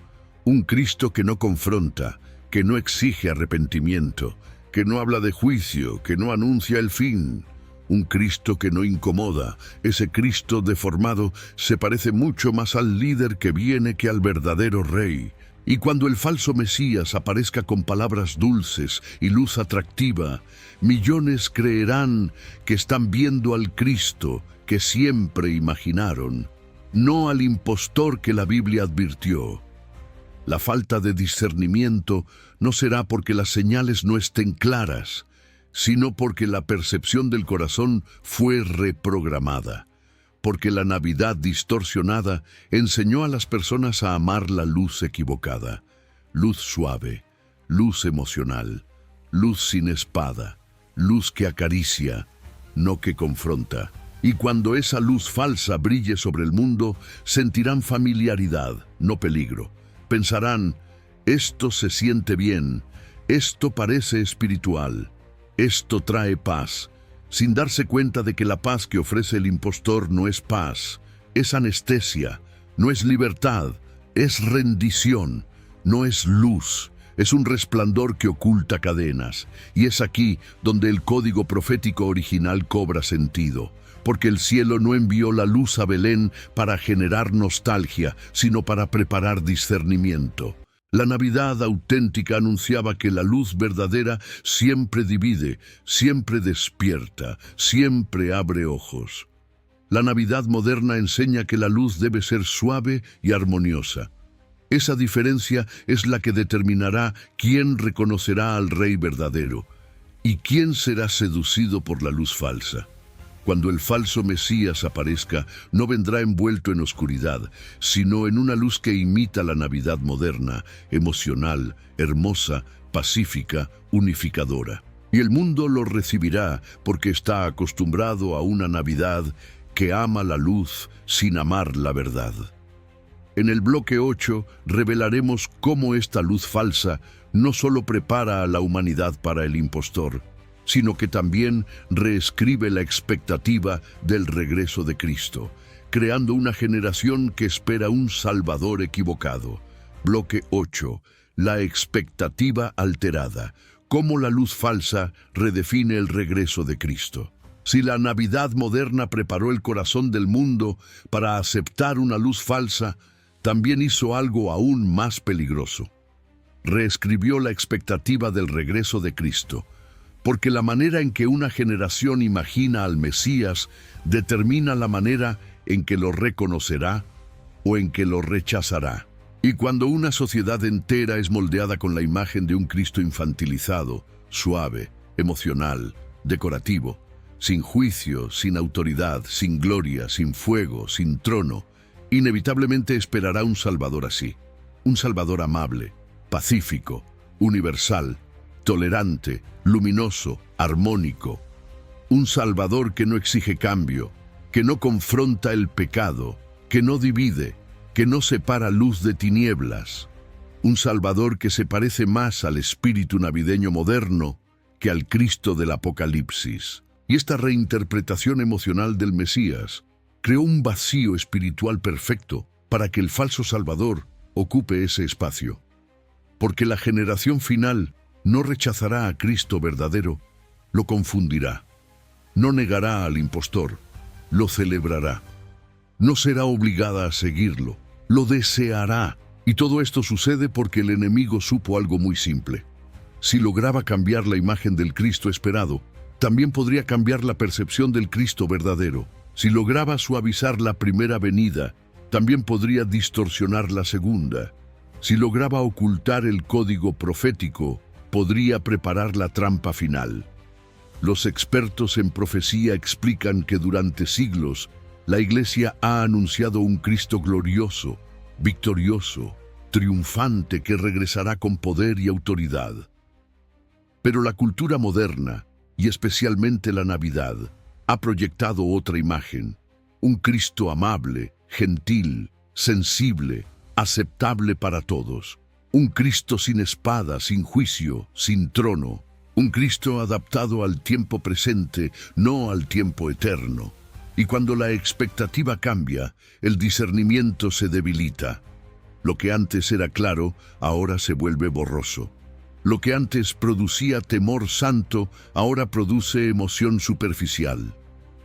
Un Cristo que no confronta, que no exige arrepentimiento, que no habla de juicio, que no anuncia el fin. Un Cristo que no incomoda. Ese Cristo deformado se parece mucho más al líder que viene que al verdadero rey. Y cuando el falso Mesías aparezca con palabras dulces y luz atractiva, millones creerán que están viendo al Cristo que siempre imaginaron, no al impostor que la Biblia advirtió. La falta de discernimiento no será porque las señales no estén claras, sino porque la percepción del corazón fue reprogramada, porque la Navidad distorsionada enseñó a las personas a amar la luz equivocada, luz suave, luz emocional, luz sin espada, luz que acaricia, no que confronta. Y cuando esa luz falsa brille sobre el mundo, sentirán familiaridad, no peligro. Pensarán, esto se siente bien, esto parece espiritual, esto trae paz, sin darse cuenta de que la paz que ofrece el impostor no es paz, es anestesia, no es libertad, es rendición, no es luz, es un resplandor que oculta cadenas. Y es aquí donde el código profético original cobra sentido, porque el cielo no envió la luz a Belén para generar nostalgia, sino para preparar discernimiento. La Navidad auténtica anunciaba que la luz verdadera siempre divide, siempre despierta, siempre abre ojos. La Navidad moderna enseña que la luz debe ser suave y armoniosa. Esa diferencia es la que determinará quién reconocerá al Rey verdadero y quién será seducido por la luz falsa. Cuando el falso Mesías aparezca, no vendrá envuelto en oscuridad, sino en una luz que imita la Navidad moderna, emocional, hermosa, pacífica, unificadora. Y el mundo lo recibirá porque está acostumbrado a una Navidad que ama la luz sin amar la verdad. En el bloque 8 revelaremos cómo esta luz falsa no solo prepara a la humanidad para el impostor, sino que también reescribe la expectativa del regreso de Cristo, creando una generación que espera un Salvador equivocado. Bloque 8. La expectativa alterada. Cómo la luz falsa redefine el regreso de Cristo. Si la Navidad moderna preparó el corazón del mundo para aceptar una luz falsa, también hizo algo aún más peligroso. Reescribió la expectativa del regreso de Cristo, porque la manera en que una generación imagina al Mesías determina la manera en que lo reconocerá o en que lo rechazará. Y cuando una sociedad entera es moldeada con la imagen de un Cristo infantilizado, suave, emocional, decorativo, sin juicio, sin autoridad, sin gloria, sin fuego, sin trono, inevitablemente esperará un Salvador así, un Salvador amable, pacífico, universal, tolerante, luminoso, armónico. Un Salvador que no exige cambio, que no confronta el pecado, que no divide, que no separa luz de tinieblas. Un Salvador que se parece más al espíritu navideño moderno que al Cristo del Apocalipsis. Y esta reinterpretación emocional del Mesías creó un vacío espiritual perfecto para que el falso Salvador ocupe ese espacio. Porque la generación final no rechazará a Cristo verdadero, lo confundirá. No negará al impostor, lo celebrará. No será obligada a seguirlo, lo deseará. Y todo esto sucede porque el enemigo supo algo muy simple. Si lograba cambiar la imagen del Cristo esperado, también podría cambiar la percepción del Cristo verdadero. Si lograba suavizar la primera venida, también podría distorsionar la segunda. Si lograba ocultar el código profético, podría preparar la trampa final. Los expertos en profecía explican que durante siglos, la Iglesia ha anunciado un Cristo glorioso, victorioso, triunfante que regresará con poder y autoridad. Pero la cultura moderna, y especialmente la Navidad, ha proyectado otra imagen, un Cristo amable, gentil, sensible, aceptable para todos. Un Cristo sin espada, sin juicio, sin trono. Un Cristo adaptado al tiempo presente, no al tiempo eterno. Y cuando la expectativa cambia, el discernimiento se debilita. Lo que antes era claro, ahora se vuelve borroso. Lo que antes producía temor santo, ahora produce emoción superficial.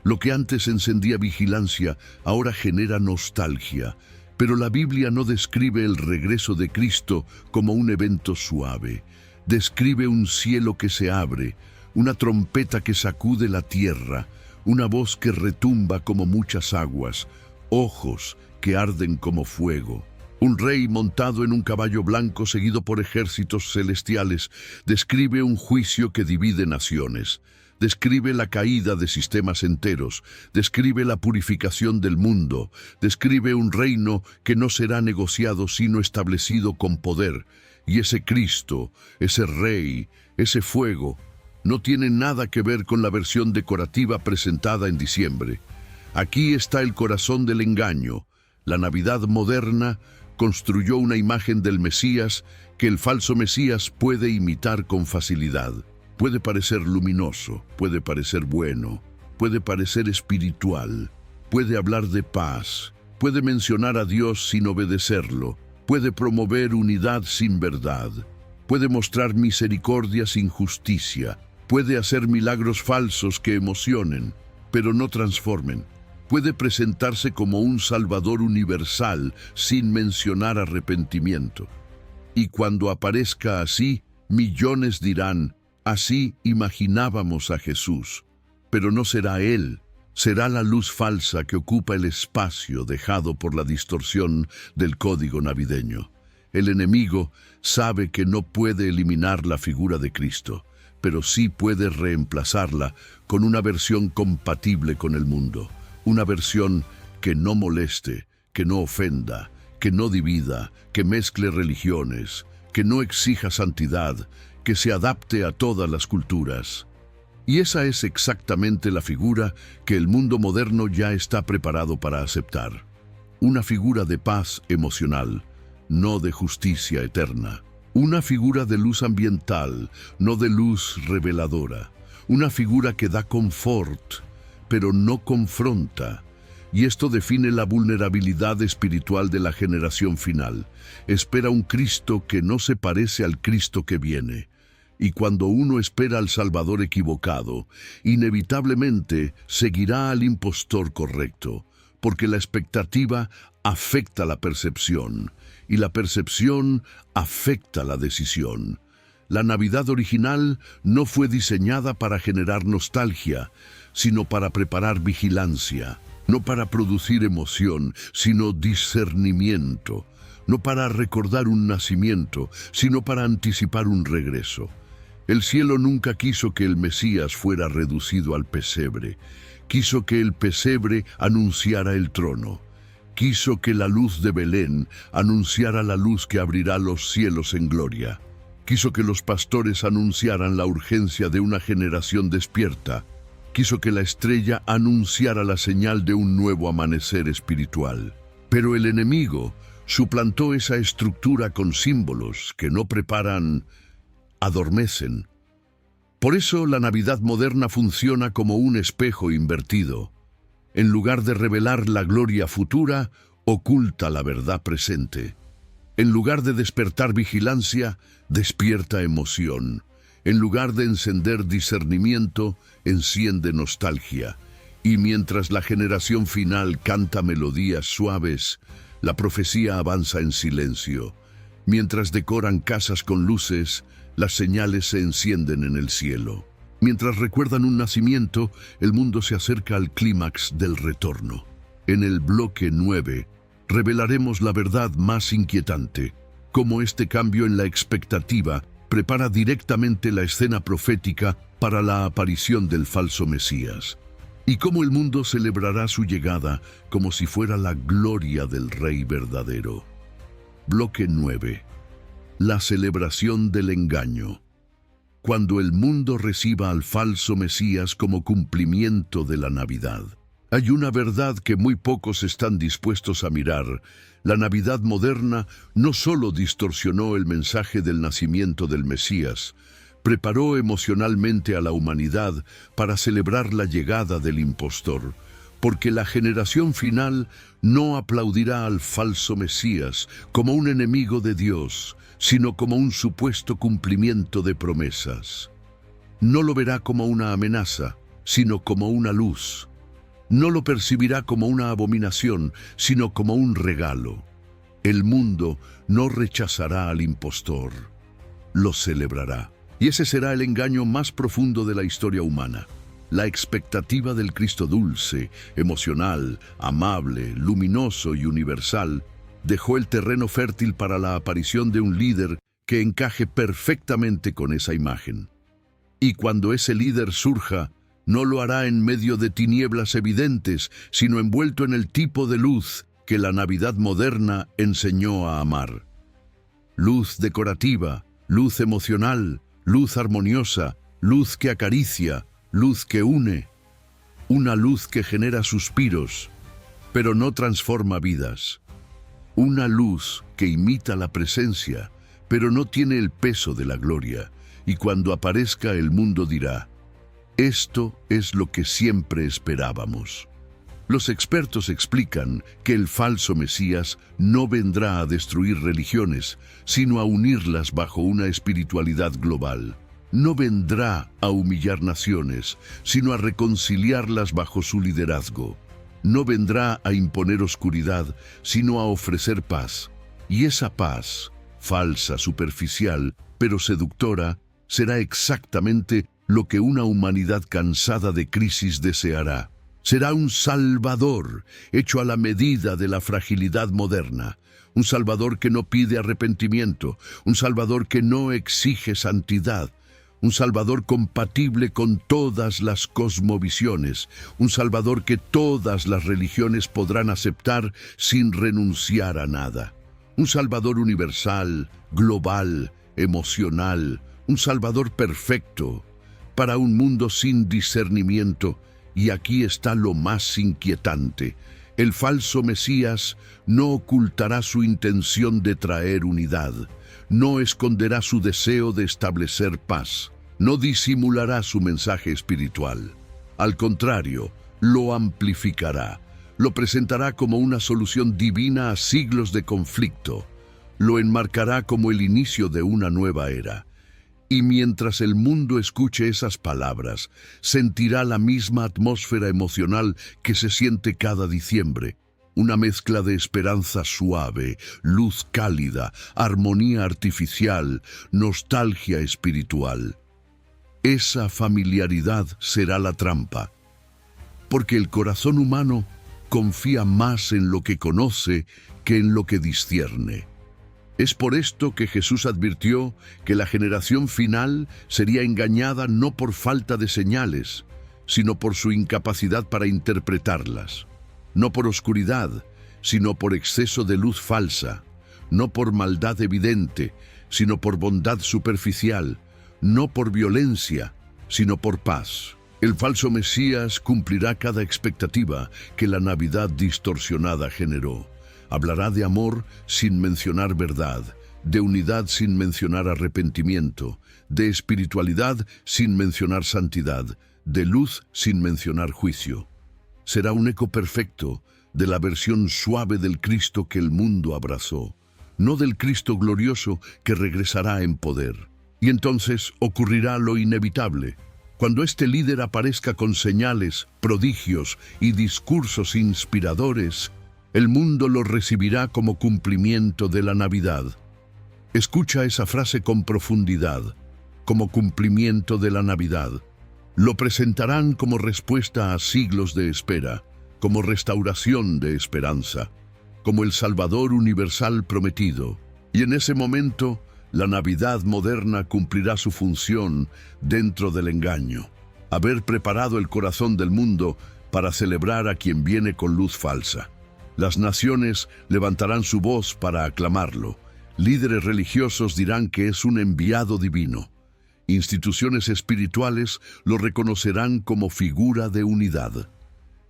Lo que antes encendía vigilancia, ahora genera nostalgia. Pero la Biblia no describe el regreso de Cristo como un evento suave. Describe un cielo que se abre, una trompeta que sacude la tierra, una voz que retumba como muchas aguas, ojos que arden como fuego. Un rey montado en un caballo blanco seguido por ejércitos celestiales describe un juicio que divide naciones. Describe la caída de sistemas enteros, describe la purificación del mundo, describe un reino que no será negociado sino establecido con poder. Y ese Cristo, ese Rey, ese fuego, no tiene nada que ver con la versión decorativa presentada en diciembre. Aquí está el corazón del engaño. La Navidad moderna construyó una imagen del Mesías que el falso Mesías puede imitar con facilidad. Puede parecer luminoso, puede parecer bueno, puede parecer espiritual, puede hablar de paz, puede mencionar a Dios sin obedecerlo, puede promover unidad sin verdad, puede mostrar misericordia sin justicia, puede hacer milagros falsos que emocionen, pero no transformen. Puede presentarse como un Salvador universal sin mencionar arrepentimiento. Y cuando aparezca así, millones dirán: así imaginábamos a Jesús. Pero no será Él, será la luz falsa que ocupa el espacio dejado por la distorsión del código navideño. El enemigo sabe que no puede eliminar la figura de Cristo, pero sí puede reemplazarla con una versión compatible con el mundo. Una versión que no moleste, que no ofenda, que no divida, que mezcle religiones, que no exija santidad, que se adapte a todas las culturas. Y esa es exactamente la figura que el mundo moderno ya está preparado para aceptar. Una figura de paz emocional, no de justicia eterna. Una figura de luz ambiental, no de luz reveladora. Una figura que da confort, pero no confronta. Y esto define la vulnerabilidad espiritual de la generación final. Espera un Cristo que no se parece al Cristo que viene. Y cuando uno espera al Salvador equivocado, inevitablemente seguirá al impostor correcto, porque la expectativa afecta la percepción, y la percepción afecta la decisión. La Navidad original no fue diseñada para generar nostalgia, sino para preparar vigilancia, no para producir emoción, sino discernimiento, no para recordar un nacimiento, sino para anticipar un regreso. El cielo nunca quiso que el Mesías fuera reducido al pesebre, quiso que el pesebre anunciara el trono, quiso que la luz de Belén anunciara la luz que abrirá los cielos en gloria. Quiso que los pastores anunciaran la urgencia de una generación despierta. Quiso que la estrella anunciara la señal de un nuevo amanecer espiritual. Pero el enemigo suplantó esa estructura con símbolos que no preparan, adormecen. Por eso la Navidad moderna funciona como un espejo invertido. En lugar de revelar la gloria futura, oculta la verdad presente. En lugar de despertar vigilancia, despierta emoción. En lugar de encender discernimiento, enciende nostalgia. Y mientras la generación final canta melodías suaves, la profecía avanza en silencio. Mientras decoran casas con luces, las señales se encienden en el cielo. Mientras recuerdan un nacimiento, el mundo se acerca al clímax del retorno. En el bloque 9, revelaremos la verdad más inquietante, cómo este cambio en la expectativa prepara directamente la escena profética para la aparición del falso Mesías, y cómo el mundo celebrará su llegada como si fuera la gloria del Rey verdadero. Bloque 9. La celebración del engaño. Cuando el mundo reciba al falso Mesías como cumplimiento de la Navidad. Hay una verdad que muy pocos están dispuestos a mirar. La Navidad moderna no solo distorsionó el mensaje del nacimiento del Mesías, preparó emocionalmente a la humanidad para celebrar la llegada del impostor, porque la generación final no aplaudirá al falso Mesías como un enemigo de Dios, sino como un supuesto cumplimiento de promesas. No lo verá como una amenaza, sino como una luz. No lo percibirá como una abominación, sino como un regalo. El mundo no rechazará al impostor, lo celebrará. Y ese será el engaño más profundo de la historia humana. La expectativa del Cristo dulce, emocional, amable, luminoso y universal dejó el terreno fértil para la aparición de un líder que encaje perfectamente con esa imagen. Y cuando ese líder surja, no lo hará en medio de tinieblas evidentes, sino envuelto en el tipo de luz que la Navidad moderna enseñó a amar. Luz decorativa, luz emocional, luz armoniosa, luz que acaricia, luz que une. Una luz que genera suspiros, pero no transforma vidas. Una luz que imita la presencia, pero no tiene el peso de la gloria. Y cuando aparezca el mundo dirá: esto es lo que siempre esperábamos. Los expertos explican que el falso Mesías no vendrá a destruir religiones, sino a unirlas bajo una espiritualidad global. No vendrá a humillar naciones, sino a reconciliarlas bajo su liderazgo. No vendrá a imponer oscuridad, sino a ofrecer paz. Y esa paz, falsa, superficial, pero seductora, será exactamente lo que una humanidad cansada de crisis deseará. Será un Salvador hecho a la medida de la fragilidad moderna. Un Salvador que no pide arrepentimiento. Un Salvador que no exige santidad. Un Salvador compatible con todas las cosmovisiones. Un Salvador que todas las religiones podrán aceptar sin renunciar a nada. Un Salvador universal, global, emocional. Un Salvador perfecto para un mundo sin discernimiento. Y aquí está lo más inquietante. El falso Mesías no ocultará su intención de traer unidad. No esconderá su deseo de establecer paz. No disimulará su mensaje espiritual. Al contrario, lo amplificará. Lo presentará como una solución divina a siglos de conflicto. Lo enmarcará como el inicio de una nueva era. Y mientras el mundo escuche esas palabras, sentirá la misma atmósfera emocional que se siente cada diciembre. Una mezcla de esperanza suave, luz cálida, armonía artificial, nostalgia espiritual. Esa familiaridad será la trampa, porque el corazón humano confía más en lo que conoce que en lo que discierne. Es por esto que Jesús advirtió que la generación final sería engañada no por falta de señales, sino por su incapacidad para interpretarlas. No por oscuridad, sino por exceso de luz falsa. No por maldad evidente, sino por bondad superficial, no por violencia, sino por paz. El falso Mesías cumplirá cada expectativa que la Navidad distorsionada generó. Hablará de amor sin mencionar verdad, de unidad sin mencionar arrepentimiento, de espiritualidad sin mencionar santidad, de luz sin mencionar juicio. Será un eco perfecto de la versión suave del Cristo que el mundo abrazó, no del Cristo glorioso que regresará en poder. Y entonces ocurrirá lo inevitable. Cuando este líder aparezca con señales, prodigios y discursos inspiradores, el mundo lo recibirá como cumplimiento de la Navidad. Escucha esa frase con profundidad, como cumplimiento de la Navidad. Lo presentarán como respuesta a siglos de espera, como restauración de esperanza, como el Salvador universal prometido. Y en ese momento, la Navidad moderna cumplirá su función dentro del engaño, haber preparado el corazón del mundo para celebrar a quien viene con luz falsa. Las naciones levantarán su voz para aclamarlo. Líderes religiosos dirán que es un enviado divino. Instituciones espirituales lo reconocerán como figura de unidad.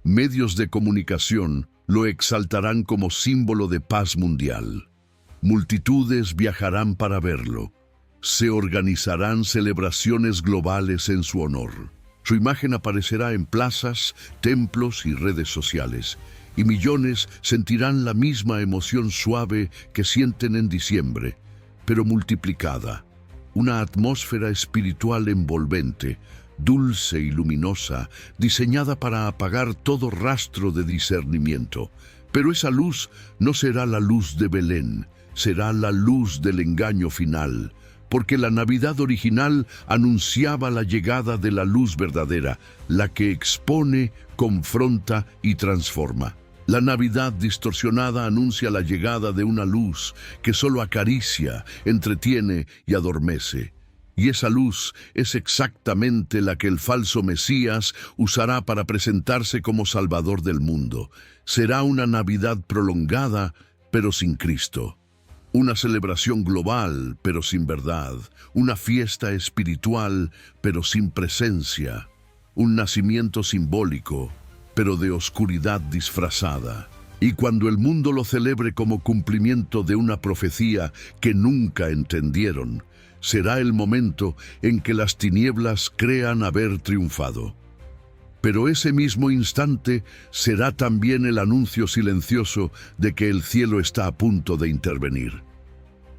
Medios de comunicación lo exaltarán como símbolo de paz mundial. Multitudes viajarán para verlo. Se organizarán celebraciones globales en su honor. Su imagen aparecerá en plazas, templos y redes sociales, y millones sentirán la misma emoción suave que sienten en diciembre, pero multiplicada. Una atmósfera espiritual envolvente, dulce y luminosa, diseñada para apagar todo rastro de discernimiento. Pero esa luz no será la luz de Belén, será la luz del engaño final, porque la Navidad original anunciaba la llegada de la luz verdadera, la que expone, confronta y transforma. La Navidad distorsionada anuncia la llegada de una luz que solo acaricia, entretiene y adormece. Y esa luz es exactamente la que el falso Mesías usará para presentarse como Salvador del mundo. Será una Navidad prolongada, pero sin Cristo. Una celebración global, pero sin verdad. Una fiesta espiritual, pero sin presencia. Un nacimiento simbólico, pero de oscuridad disfrazada. Y cuando el mundo lo celebre como cumplimiento de una profecía que nunca entendieron, será el momento en que las tinieblas crean haber triunfado. Pero ese mismo instante será también el anuncio silencioso de que el cielo está a punto de intervenir.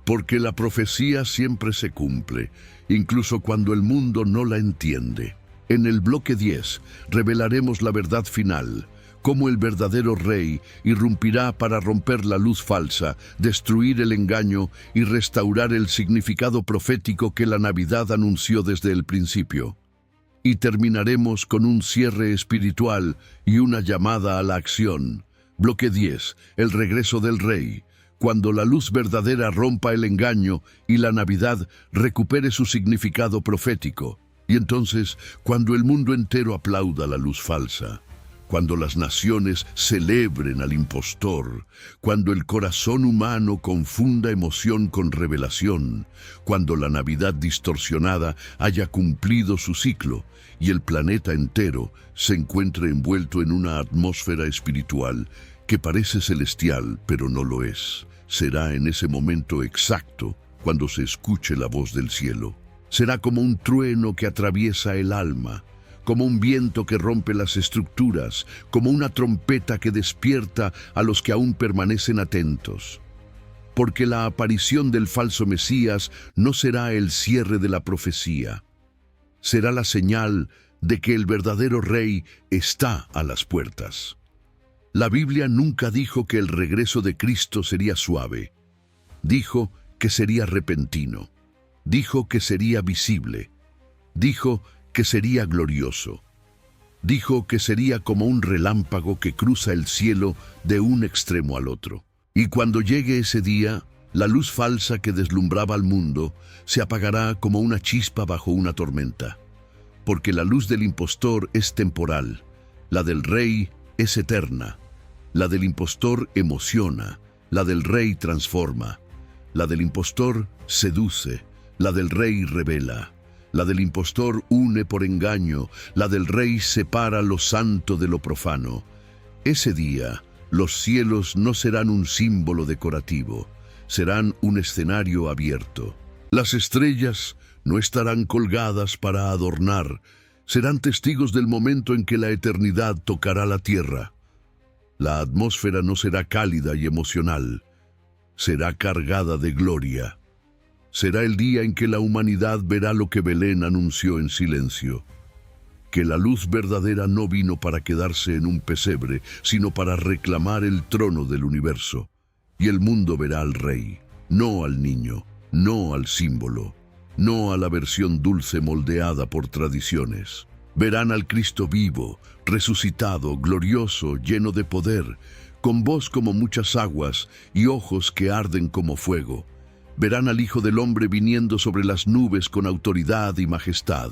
Porque la profecía siempre se cumple, incluso cuando el mundo no la entiende. En el bloque 10 revelaremos la verdad final, cómo el verdadero rey irrumpirá para romper la luz falsa, destruir el engaño y restaurar el significado profético que la Navidad anunció desde el principio. Y terminaremos con un cierre espiritual y una llamada a la acción. Bloque 10, el regreso del rey, cuando la luz verdadera rompa el engaño y la Navidad recupere su significado profético. Y entonces, cuando el mundo entero aplauda la luz falsa, cuando las naciones celebren al impostor, cuando el corazón humano confunda emoción con revelación, cuando la Navidad distorsionada haya cumplido su ciclo y el planeta entero se encuentre envuelto en una atmósfera espiritual que parece celestial, pero no lo es. Será en ese momento exacto cuando se escuche la voz del cielo. Será como un trueno que atraviesa el alma, como un viento que rompe las estructuras, como una trompeta que despierta a los que aún permanecen atentos. Porque la aparición del falso Mesías no será el cierre de la profecía. Será la señal de que el verdadero rey está a las puertas. La Biblia nunca dijo que el regreso de Cristo sería suave. Dijo que sería repentino. Dijo que sería visible. Dijo que sería glorioso. Dijo que sería como un relámpago que cruza el cielo de un extremo al otro. Y cuando llegue ese día, la luz falsa que deslumbraba al mundo se apagará como una chispa bajo una tormenta. Porque la luz del impostor es temporal, la del rey es eterna. La del impostor emociona, la del rey transforma. La del impostor seduce, la del rey revela. La del impostor une por engaño, la del rey separa lo santo de lo profano. Ese día, los cielos no serán un símbolo decorativo, serán un escenario abierto. Las estrellas no estarán colgadas para adornar, serán testigos del momento en que la eternidad tocará la tierra. La atmósfera no será cálida y emocional, será cargada de gloria. Será el día en que la humanidad verá lo que Belén anunció en silencio, que la luz verdadera no vino para quedarse en un pesebre, sino para reclamar el trono del universo. Y el mundo verá al rey, no al niño, no al símbolo, no a la versión dulce moldeada por tradiciones. Verán al Cristo vivo, resucitado, glorioso, lleno de poder, con voz como muchas aguas y ojos que arden como fuego. Verán al Hijo del Hombre viniendo sobre las nubes con autoridad y majestad.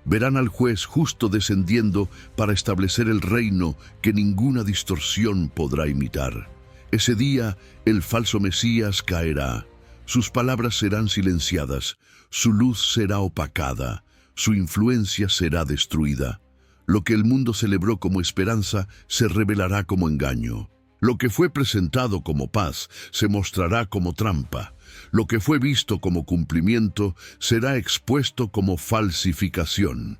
Verán al juez justo descendiendo para establecer el reino que ninguna distorsión podrá imitar. Ese día el falso Mesías caerá. Sus palabras serán silenciadas, su luz será opacada, su influencia será destruida. Lo que el mundo celebró como esperanza se revelará como engaño. Lo que fue presentado como paz se mostrará como trampa. Lo que fue visto como cumplimiento será expuesto como falsificación.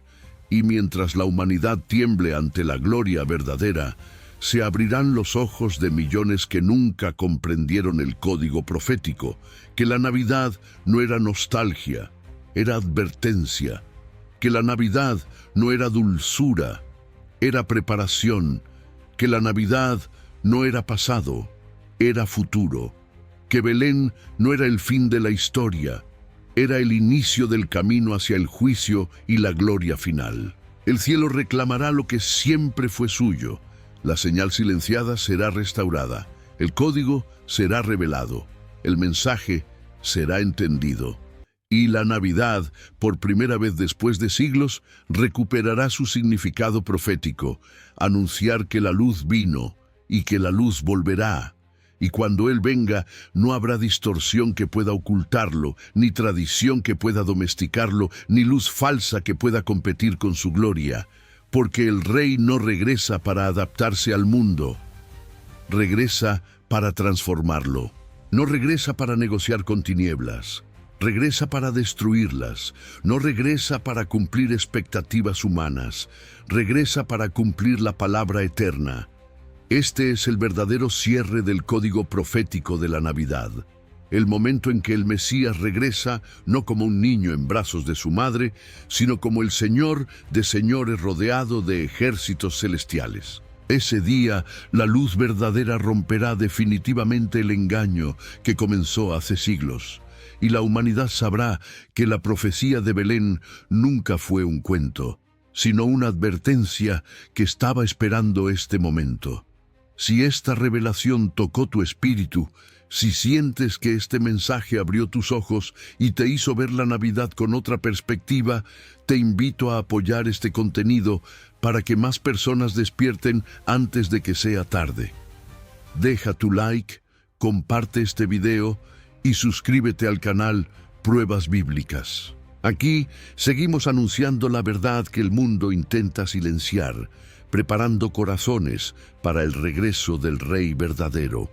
Y mientras la humanidad tiemble ante la gloria verdadera, se abrirán los ojos de millones que nunca comprendieron el código profético, que la Navidad no era nostalgia, era advertencia, que la Navidad no era dulzura, era preparación, que la Navidad no era pasado, era futuro, que Belén no era el fin de la historia, era el inicio del camino hacia el juicio y la gloria final. El cielo reclamará lo que siempre fue suyo, la señal silenciada será restaurada, el código será revelado, el mensaje será entendido. Y la Navidad, por primera vez después de siglos, recuperará su significado profético, anunciar que la luz vino y que la luz volverá. Y cuando Él venga, no habrá distorsión que pueda ocultarlo, ni tradición que pueda domesticarlo, ni luz falsa que pueda competir con su gloria. Porque el Rey no regresa para adaptarse al mundo, regresa para transformarlo. No regresa para negociar con tinieblas, regresa para destruirlas. No regresa para cumplir expectativas humanas, regresa para cumplir la palabra eterna. Este es el verdadero cierre del código profético de la Navidad. El momento en que el Mesías regresa, no como un niño en brazos de su madre, sino como el Señor de señores rodeado de ejércitos celestiales. Ese día, la luz verdadera romperá definitivamente el engaño que comenzó hace siglos, y la humanidad sabrá que la profecía de Belén nunca fue un cuento, sino una advertencia que estaba esperando este momento. Si esta revelación tocó tu espíritu, si sientes que este mensaje abrió tus ojos y te hizo ver la Navidad con otra perspectiva, te invito a apoyar este contenido para que más personas despierten antes de que sea tarde. Deja tu like, comparte este video y suscríbete al canal Pruebas Bíblicas. Aquí seguimos anunciando la verdad que el mundo intenta silenciar, preparando corazones para el regreso del Rey verdadero.